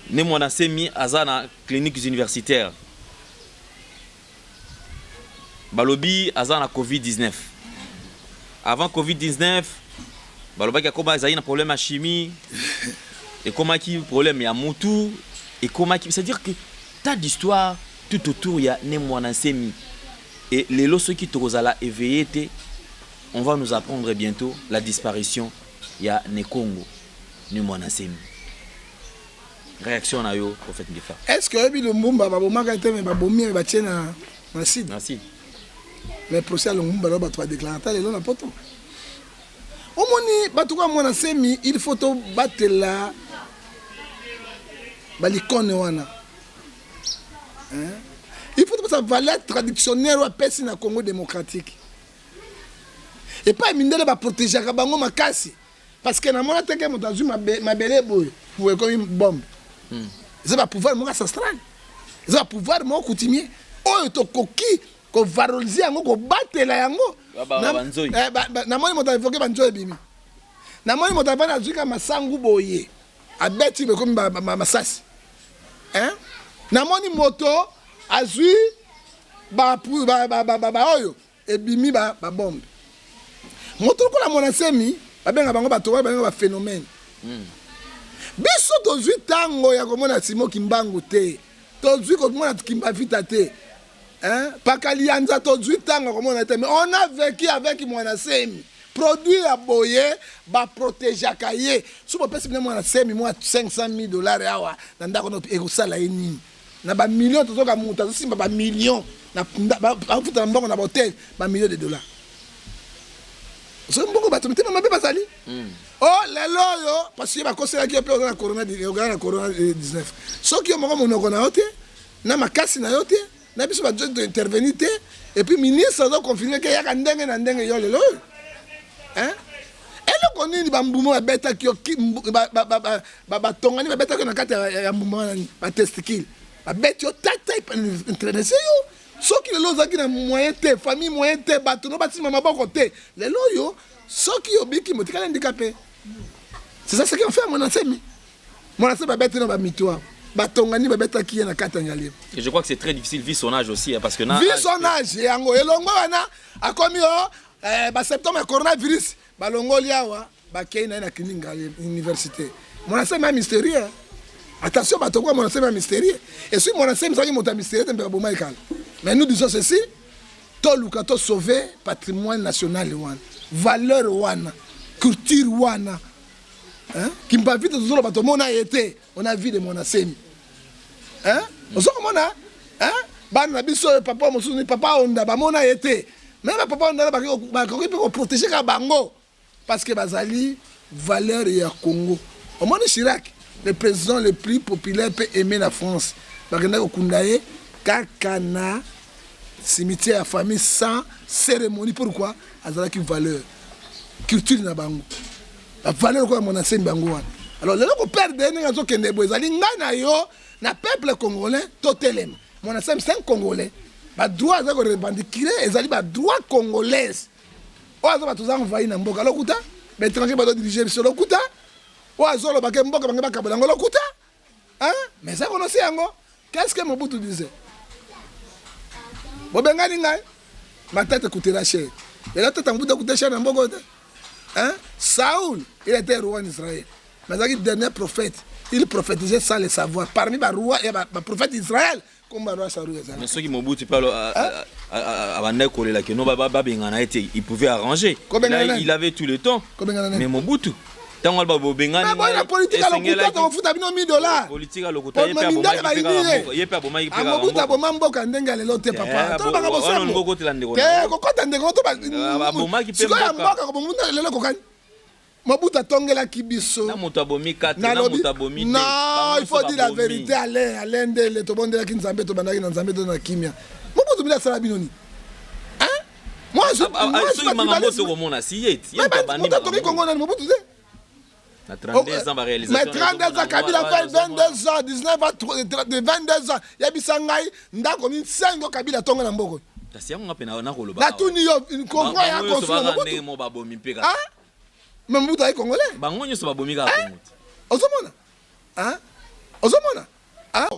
né mon Semi azana cliniques universitaires balobi azana Covid-19 avant Covid-19 baloba ki comme azana problème à chimie et comment qui problème ya mutu et comment qui c'est-à-dire que tas d'histoire tout autour il y a né mon Semi et les lots qui tozala éveillé on va nous apprendre bientôt la disparition il y a Nekongo ni Mwanasemi. Réaction na yo prophète Ndifa. Est-ce que le Mumba va bomaka te mais ba bomi ba tiena Merci. Merci. Mais procès le Mumba ba to déclarer ta le na poto. Au moni batu kwa Mwanasemi il faut to batela ba likone wana. Hein? Il faut que ça valeur traditionnelle ou pesi na Congo démocratique. Et pas mindele ba protéger ka bango makasi parce que na mona teke motazu mabele boy pour comme une bombe. Ça va pouvoir mo ancestral. Ça va pouvoir mo coutumier. Oyo to koki ko valoriser yango ko batela yango. Na moni motazu évoquer banjoy bimi. Na moni motazu na zuka masangu boye. Abeti be comme masasi. Hein? Na moni moto azui oyo ebimi ba bombe moto ko la Mwanasemi babenga bango bato babenga ba phénomène biso tozui tango ya komona Simo Kimbangu te tozui komona Kimba Vita te hein pakalianza tozui tango komona te mais on a vécu avec Mwanasemi produit à boyer ba protéger kaye sous pesi bien Mwanasemi moi $500,000 awa nanda kono ekosala nini na ba millions tozoka muta simba ba millions na ba futa mbongo na hotel ba millions de dollars so mbongo ba tumite mabe basali oh lelo yo parce que ba kosela ki pe na corona na corona 19 so ki mo monoko na yote na makasi na yote na biso ba de intervenir te et puis ministre zo confirmer que ya ndenge na ndenge yo lelo hein ele konini ba mbumo ba beta ki ba tongani ba beta ki na kata ya mbumo ba testicule ba beta yo tata intéressé yo so ki lelo zaki na moyen te famille moyen te bato no batima maboko te lelo yo so ki obiki motikala handicapé c'est ça ce qu'on fait Mwanasemi ba beta no ba mitwa ba tongani ba beta ki na kata ngali et je crois que c'est très difficile vu son âge aussi hein, parce que na vu son âge yango elongo wana akomi ba septembre coronavirus ba longoli awa ba keina na clinique université Mwanasemi a mystérieux. Attention, Mwanasemi a mystérieux. Et si Mwanasemi est un mystérieux, mais nous disons ceci, tout le monde sauver patrimoine national, valeur, culture, qui m'a vu de tout le monde, on a vu de Mwanasemi. Hein? On sait comment on a? Papa Onda, on a été. Même papa Onda, on a protégé Kabango. Parce que Bazali, valeur et Congo. Au moins, Chirac. Le président le plus populaire peut aimer la France. Bakenda Okundaye, Kakana, cimetière à famille sans cérémonie. Pourquoi? Azalaki valeur. Culture na bango. La valeur quoi Mwanasemi bango. Alors, le ko perdre nga zo kende bo ezali ngana yo na peuple congolais totelem. Mwanasemi c'est un congolais. Ba droit za ko revendiquer ezali ba droit congolais. Oazo ba tuzanga envahi na mboka lokuta, ba étranger ba do diriger sur lokuta. Oazolo ba kemboka ba ngaba kabala ngolo kuta. Hein? Mais ça on sait yango. Qu'est-ce que Mobutu disait? Bobengani ngai. Ma tête coûtera cher. Et la tête en bout de coûter cher dans Bogo. Hein? Saoul, il était roi en Israël. Mais il le dernier prophète, il prophétisait sans le savoir. Parmi les rois et les prophètes d'Israël, comme le roi Saoul. Mais ceux qui Mobutu parle à Nekolela que non il pouvait arranger. Il avait tout le temps. Mais Mobutu tant on va bengani mais la politique à l'okuta on fout à $1,000 politique à l'okuta il peut bomba il peut bomba bomba mboka ndenga lelo te papa to banga bosango ngoko telande ko ke kokota ndeko to ba bomba qui peut mboka ko bomba lelo kokani Mobutu atongelaki biso. Na moto abomi 4, na moto abomi 2. Non, il faut dire la vérité. Alain Ndele to bondelaki Nzambe to bandaki na Nzambe to na kimia. Mobutu bila sala binoni. Hein? Moi je suis pas moto comme on a scié. Il y a pas bandi. Mobutu Congo na Mobutu. Na 32 ans ba réalisation. Mais 32 ans Kabila fait 22 ans, 19 ans, 22 ans. Ya bisangai ndako mi 5 Kabila tonga na mboko. Kasi yango ngapena na koloba. Na tuni yo Congo ya construire Mobutu. Mo babomi peka. Hein? Mais Mobutu est congolais. Bango nyoso babomi ka Congo. Ozomona? Hein? Ozomona? Hein?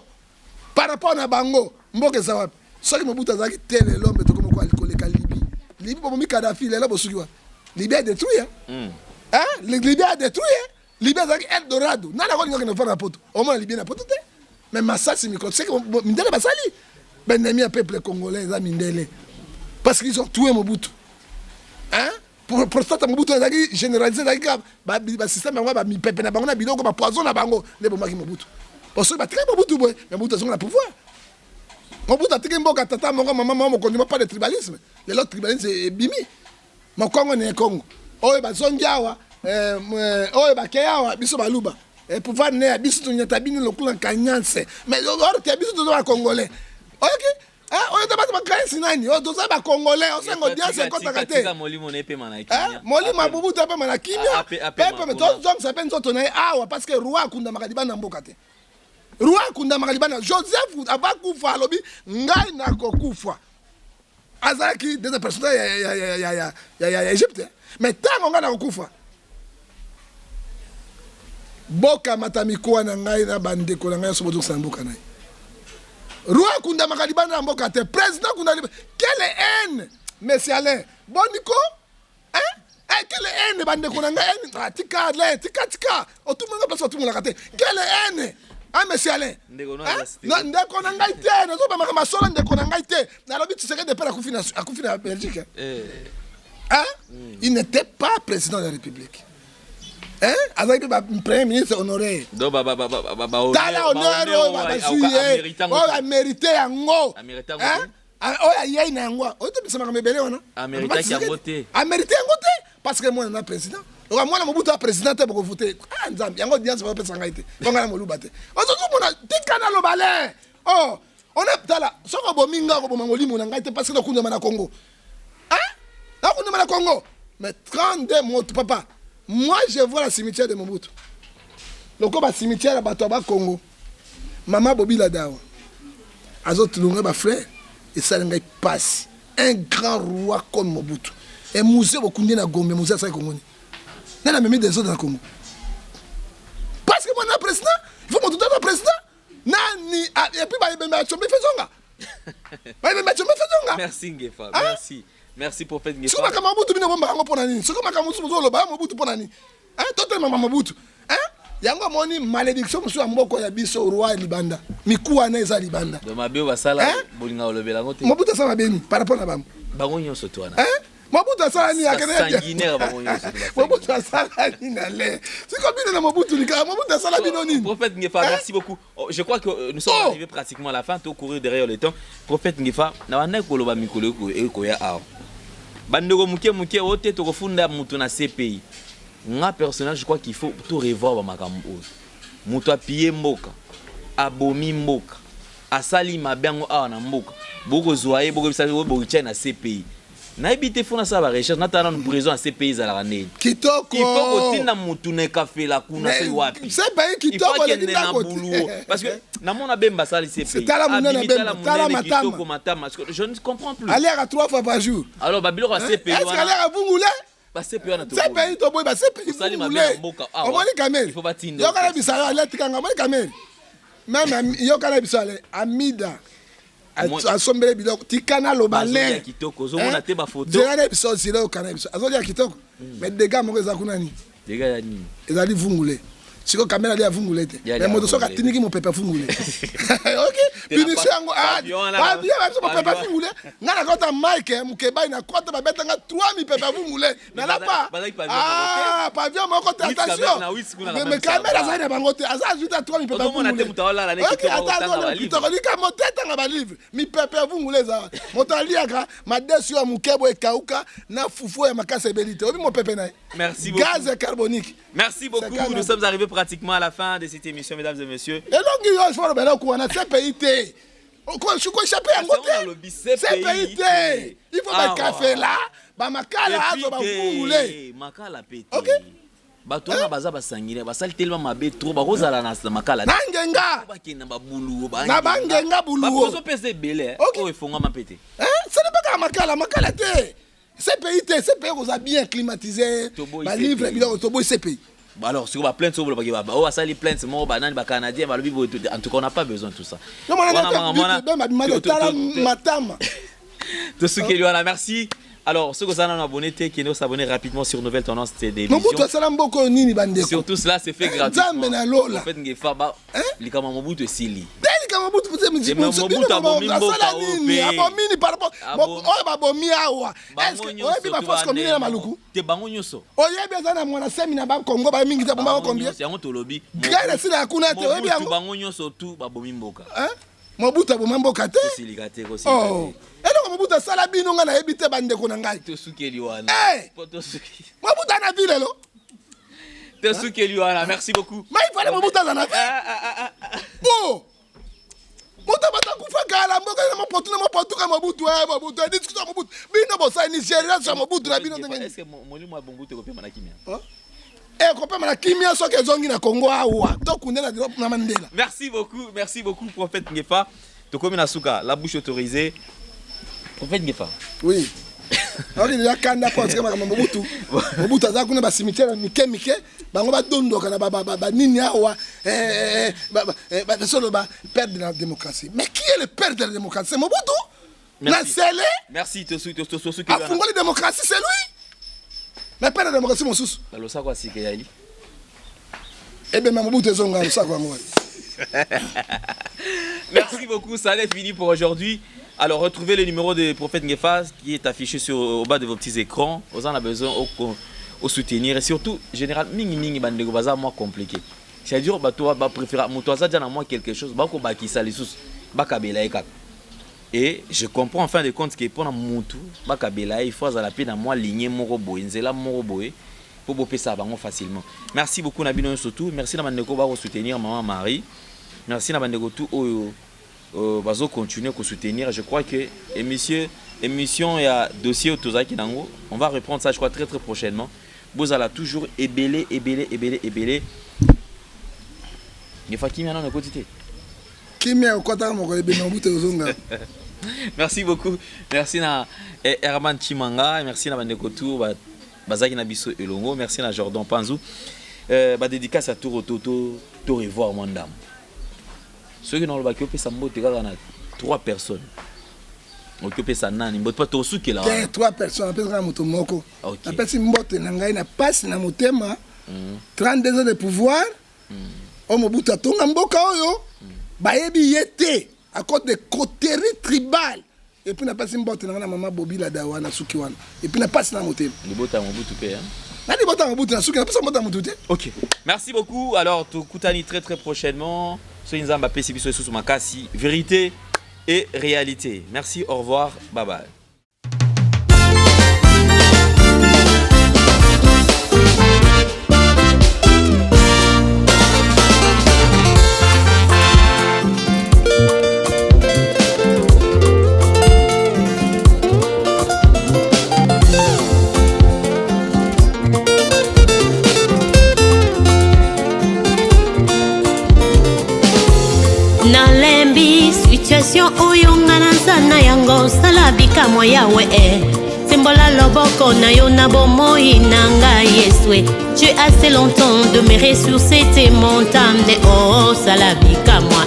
Par rapport à Bango, mboke za wapi? Soki Mobutu azaki tele l'homme to comme quoi koleka Libye. Libye bomi Kadhafi là bosuki wa. Libye est détruit hein. Hein? Libye est détruit hein. Libye azaki Eldorado. Nana ko ngaka na fana poto. Au moins Libye na poto te. Mais Massasi micro c'est que Mindele basali. Ben ami peuple congolais za Mindele. Parce qu'ils ont tué Mobutu. Hein? Pour ça Mobutu azaki généraliser ba système ba mi pepe na bango na biloko ba poison na bango le bomaki Mobutu. Parce que ba très Mobutu boy, mais Mobutu azonga na pouvoir. Mobutu atiki mboka tata mongo maman mo konima pas de tribalisme. Le lot tribalisme est bimi. Mon Congo ne Congo. Oye ba zongiawa oye ba keyawa biso baluba. Et pouvoir ne biso to nyata bini lokula kanyanse. Mais or te biso to ba congolais. OK? Oyo tabata bakanisi nani? O doza ba congolais, o sengo dianse kota kate. Molimo ne pe mana kimia. Molimo Mobutu pe mana kimia. Pepe me to zong ça peine zoto na awa parce que roi kunda makaliba na mboka te. Roi kunda makaliba na Joseph abakufa alobi ngai na kokufa. Azaki des personnes ya Égypte. Mais tango nga na kokufa. Boka matamikuwa na ngai na bandeko na ngai so bozo sambuka nai. Roi Kunda Makalibana Mbokate, président Kunda Liba. Quelle haine, monsieur Alain. Boniko? Hein? Quelle haine, bande Konanga haine? Tika, tika. O tout le monde place tout le monde kate. Quelle haine? Hein, monsieur Alain? Ndeko Nanga ite, nazo ba makamasolo ndeko Nanga ite. Na lobi tu serais de père à Koufina Belgique. Hein? Il n'était pas président de la République. Hein? Avec le premier ministre honoré. Donc, Tala honneur, a mérité un mot. Hein? Il y a une mot. A mérité un mot. A mérité un mot. Parce que moi, je suis président. Moi, je suis président pour voter. Ah, Nzambi, il y a un audience pour faire ça. On a un loubaté. On a un canal au balai. Oh, on a Tala. Si on a un bominga, on a un bominga, on a parce que nous sommes au Congo. Hein? Nous sommes au Congo. Mais 32 mots, papa. Moi, je vois le cimetière de Mobutu. Le cimetière à Batoaba Congo. Maman Bobila Dawa. Azot Lunga, frère. Et ça passe. Un grand roi comme Mobutu. Et musée beaucoup na Gombe, musée ça Congo. N'a même des autres dans Congo. Parce que moi, je suis président. Il faut que je sois président. Nani. Et puis, je vais faire Merci, Ngefa. Merci. Merci, prophète Ngefa. Si vous avez Mobutu, vous avez Mobutu. Si vous avez Mobutu, vous avez Mobutu. Hein? Totalement Mobutu. Hein? Yango moni malédiction monsieur amboko ya biso roi Libanda. Mikuwa na eza Libanda. De mabio basala bolinga olobela ngote. Mobutu sala beni par rapport na bambo. Bango nyonso to wana. Hein? Mobutu sala ni akene. Sanguinaire bango nyonso. Mobutu sala ni na le. C'est comme bien na Mobutu lika. Mobutu sala bino nini? Prophète Ngefa, merci beaucoup. Je crois que nous sommes arrivés pratiquement à la fin, tout courir derrière le temps. Prophète Ngefa, na wana koloba mikolo ko ya aw. Bandeko muke ote to kofunda mutu na CPI. Nga personnage, je crois qu'il faut tout revoir ba makambo. Mutu apiye mboka, abomi mboka, asali mabengo awa na mboka. Boko zoaye boko bisali boko tia na CPI. Na ebite fona sa ba recherche na tana na prison à CPI za la rane. Kitoko. Il faut kotinda mutu na café la kuna se wapi. C'est pas kitoko le kitoko. Parce que na mona bemba sali CPI. C'est tala munene bemba, tala matama. Je ne comprends plus. Aller à 3 fois par jour. Alors babilo à CPI. Est-ce qu'aller à Vungula? C'est pays to boy, c'est pays. On va les caméras. Il faut pas tinder. Yokana bisala elektrikanga, on va les caméras. Même yokana bisala Amida. Asombele biloko tikana lo balé. Kitoko, zo mona te ba photo. Zela biso sila yokana biso. Azoli ya kitoko. Mais dégâts mo eza kunani? Dégâts ya nini? Ezali vungule. siko caméra ali avungule te mais moto soka tiniki mo pepe fungule OK punition yango ah bien mo pepe fungule ngana kota Mike mukeba ina kota babeta nga 3000 pepe fungule na la pa ah pavillon moko te attention mais caméra ça na bango te asa ajuta 3000 pepe fungule OK attends pitolika moteta nga ba livre mi pepe fungule za moto aliaka madesu ya mukebo ekauka na fufu ya makasa ebelite obi mo pepe na merci beaucoup gaz carbonique. Merci beaucoup. Nous sommes arrivés pratiquement à la fin de cette émission, mesdames et messieurs. Et donc, il faut le CPIT. Je suis échappé à côté. CPIT. Il faut un café là. Makala, makala pété. Ok. Batona baza basangire basali tellement mabe trop bakozala na makala. Nangenga. Bakina babulu na bangenga bulu. Bakozo pese belé. Oh efonga mapété. Hein? Ce n'est pas makala te. CPIT vous a bien climatisé. Ba livre bilan Tobo CPI. Alors si on va plaindre sur le bagage oh ça les plaintes moi banane ba canadien ba lobi en tout cas on n'a pas besoin de tout ça. De ce qu'il y a merci. Alors, ceux qui sont abonnés, qui nous s'abonner rapidement sur Nouvelle Tendance Télévision. Surtout cela, c'est fait gratuitement. En fait, il faut pas. Les Kamamobutu Sili. Mobuta bomamboka te. Oh. Elo Mobuta sala bino nga na ebite bande ko na ngai. To sukeli wana. Mobuta na vile lo. To sukeli wana. Merci beaucoup. Mais il fallait Mobuta na vile. Oh. Mobuta batakufa kala mboka na mopotu ka Mobutu Mobutu discussion Mobutu. Bino bosa Nigeria sa Mobutu na bino ndenge. Est-ce que molimo Mobutu ko pema na kimia? Merci beaucoup, Prophète Ngefa. Tokomi Nasuka, la bouche autorisée. Prophète Ngefa. Oui. Alors il y a kanda parce que Mobutu aza kuna ba cimetière mike bango ba dondo kana ba nini awa solo ba père de la démocratie. Mais qui est le père de la démocratie? C'est Mobutu. Merci Tosu. Afungo la démocratie c'est lui. Mais pas la démocratie mon sous. Ba lo sakwa sikeyali. Eh bien Mobutu zonga lo sakwa ngwa. Merci beaucoup, ça est fini pour aujourd'hui. Alors retrouvez le numéro de Prophète Ngefa qui est affiché au bas de vos petits écrans. Vous en avez besoin au soutenir et surtout général mingi bandego baza moins compliqué. C'est-à-dire bah toi bah préférer motoza déjà moi quelque chose bah ko ba ki sali sous ba kabela ekaka. Et je comprends en fin de compte que pour mutu ba kabela il faut à la peine à moi ligner moko boye nzela moko boye pour bopé ça bango facilement. Merci beaucoup Nabino surtout, merci na bandeko ba soutenir maman Marie. Merci na bandeko tout bazo continuer à soutenir. Je crois que émission et dossier au Tozaki Nango, on va reprendre ça je crois très prochainement. Vous allez toujours ébélé. Il faut qu'il y ait un côté. Merci beaucoup. Merci na Herman Chimanga, merci na bandeko tout bazaki na biso elongo, merci na Jordan Panzou. Ba dédicace à tout revoir mon dame. Ceux qui n'ont pas occupé sa mbote na 3 personnes. Occupé sa nani, mbote pas to suki là. 3 personnes, après ça moto moko. Après si mbote na ngai na passe na motema. 32 ans de pouvoir. O Mobutu atonga mboka oyo. Bayebi yete à cause de coterie tribal. Et puis na passe mbote na maman Bobi la dawa na suki wana. Et puis na passe na motema. Libota Mobutu pe hein. Ok. Merci beaucoup. Alors, Koutani très prochainement. Vérité et réalité. Merci, au revoir. Bye bye. Situation oyonga na sana yango salabika moya we Simbola loboko na yo na bomoi nanga yeswe. Tu as assez longtemps de me ressourcer tes montagnes. Oh salabika moi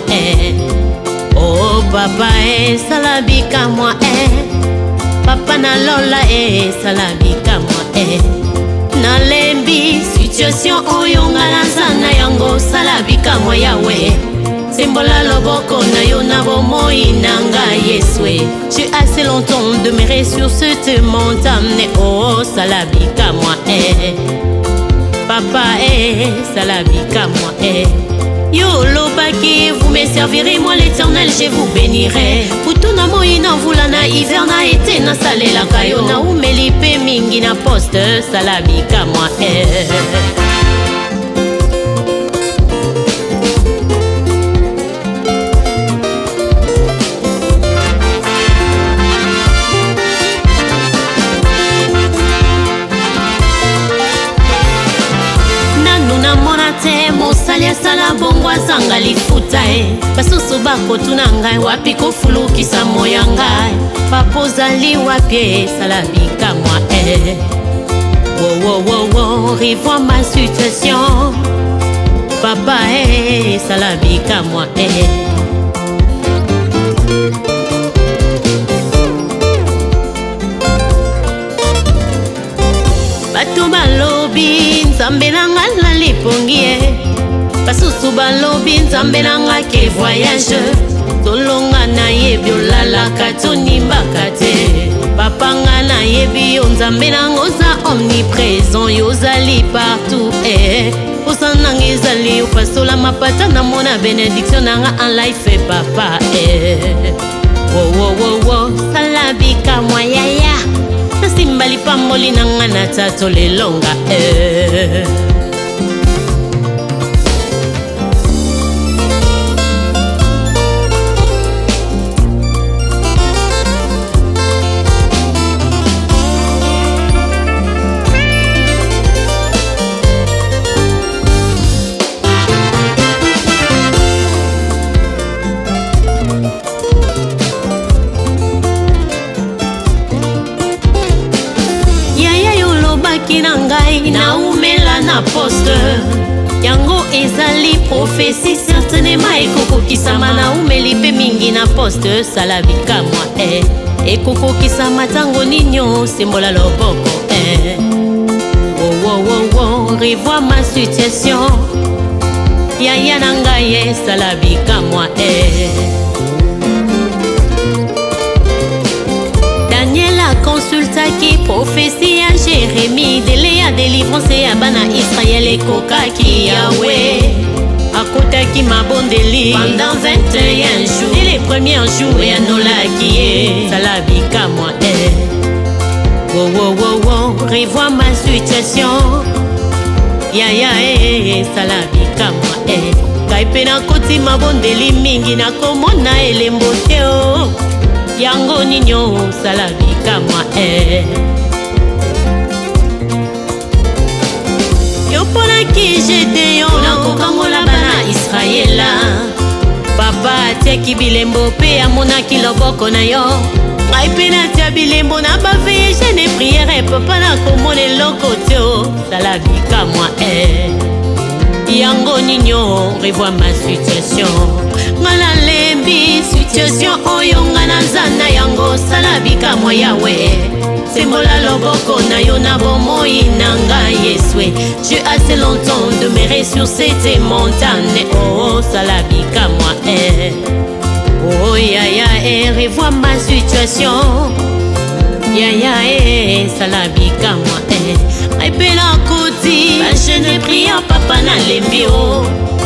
Oh papa salabika moi Papa na lola salabika moi Na lembi situation oyo nga naza na yango sala bikamwa yawe sembola loboko na yo na bomoi na ngai Yesue. Tu as assez longtemps demeuré sur cette montagne. Oh sala bikamwa papa sala bikamwa Yo lobaki, vous me servirez, moi l'éternel, je vous bénirai. Putuna moina vulana hiver na été na salela kayo na umelipe mingi na poste salabika moi mosali asala bongo azanga lifuta basusu bakotuna ngai wapi kofulukisa moya ngai papa ozali wapi sala bikamwa revois ma situation papa sala bikamwa bato balobi nzambe nanga na lipongi basusu balobi nzambe nanga ke voyage tolonga na yebi olalaka tonimbaka te papanga na yebi yo nzambe nanga oza omniprésent yo ozali partout posa nanga ezali opasola mapata na mona bénédiction nanga en life papa sala bikamwa yaya nasimba lipamboli nanga na tato lelonga na umela na poste yango ezali prophétie certainement ekokokisama na umeli pe mingi na poste sala bikamwa ekokokisama tango ninyo sembola loboko revois ma situation yaya na ngai sala bikamwa Daniela consultaki prophétie à Jérémie délai à délivrance ya bana Israël ekokaki Yahweh akotaki mabondeli pendant 21 jours dès les premiers jours ya nolaki sala bikamwa revois ma situation yaya sala bikamwa ngai mpe nakoti mabondeli mingi nakomona elembo te yango ninyo sala bikamwa yo mponaki Gédéon nakokangola bana Israela papa atiaki bilembo mpe amonaki loboko na yo ngai mpe natia bilembo na baveye jene priere papa nakomona eloko te sala bikamwa yango ninyo revois ma situation nga nalembi situation oyo nga naza na yango sala bikamwa yawe sembola loboko na yo na bomoi na ngai Yesue. Tu as assez longtemps demeuré sur cette montagne. Oh sala bikamwa oh yaya revois ma situation yaya sala bikamwa aipela koti bajene priya papa na lembi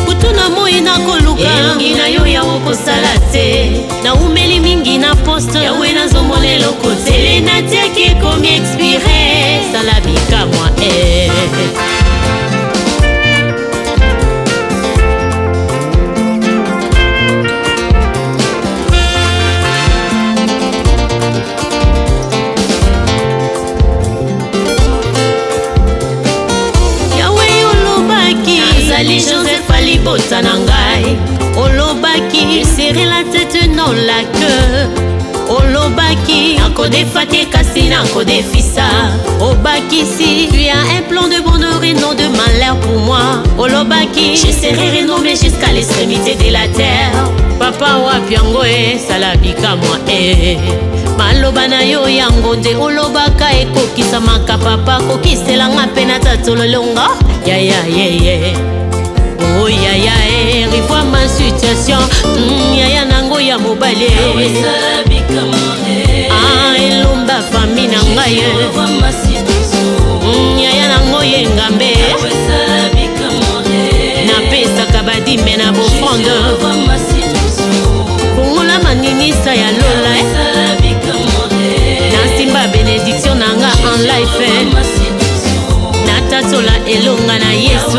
kutuna moi na koluka elongi na yo ya okosala te na umeli mingi na poste yawe nazomona eloko te ele natiaki ekomi expire sala bikamwa Joseph alibota na ngai olobaki serrer la tête non la queue olobaki nakodefa te kasi nakodefisa obakisi tu as un plan de bonheur et non de malheur pour moi olobaki je serai renommé jusqu'à l'extrémité de la terre papa wapi yango sala bikamwa maloba na yo yango nde olobaka ekokisamaka papa kokiselanga mpe na tatololonga yaya yeye oh yaya revois ma situation yaya nango ya mobale elomba fami na ngai yaya nango ye ngambe napesaka badime na bofronde kongola maninisa ya lola nasimba bénédiction nanga en life natatola elonga na yesu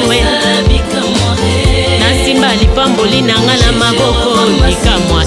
nasimba lipamboli nanga na maboko likamwa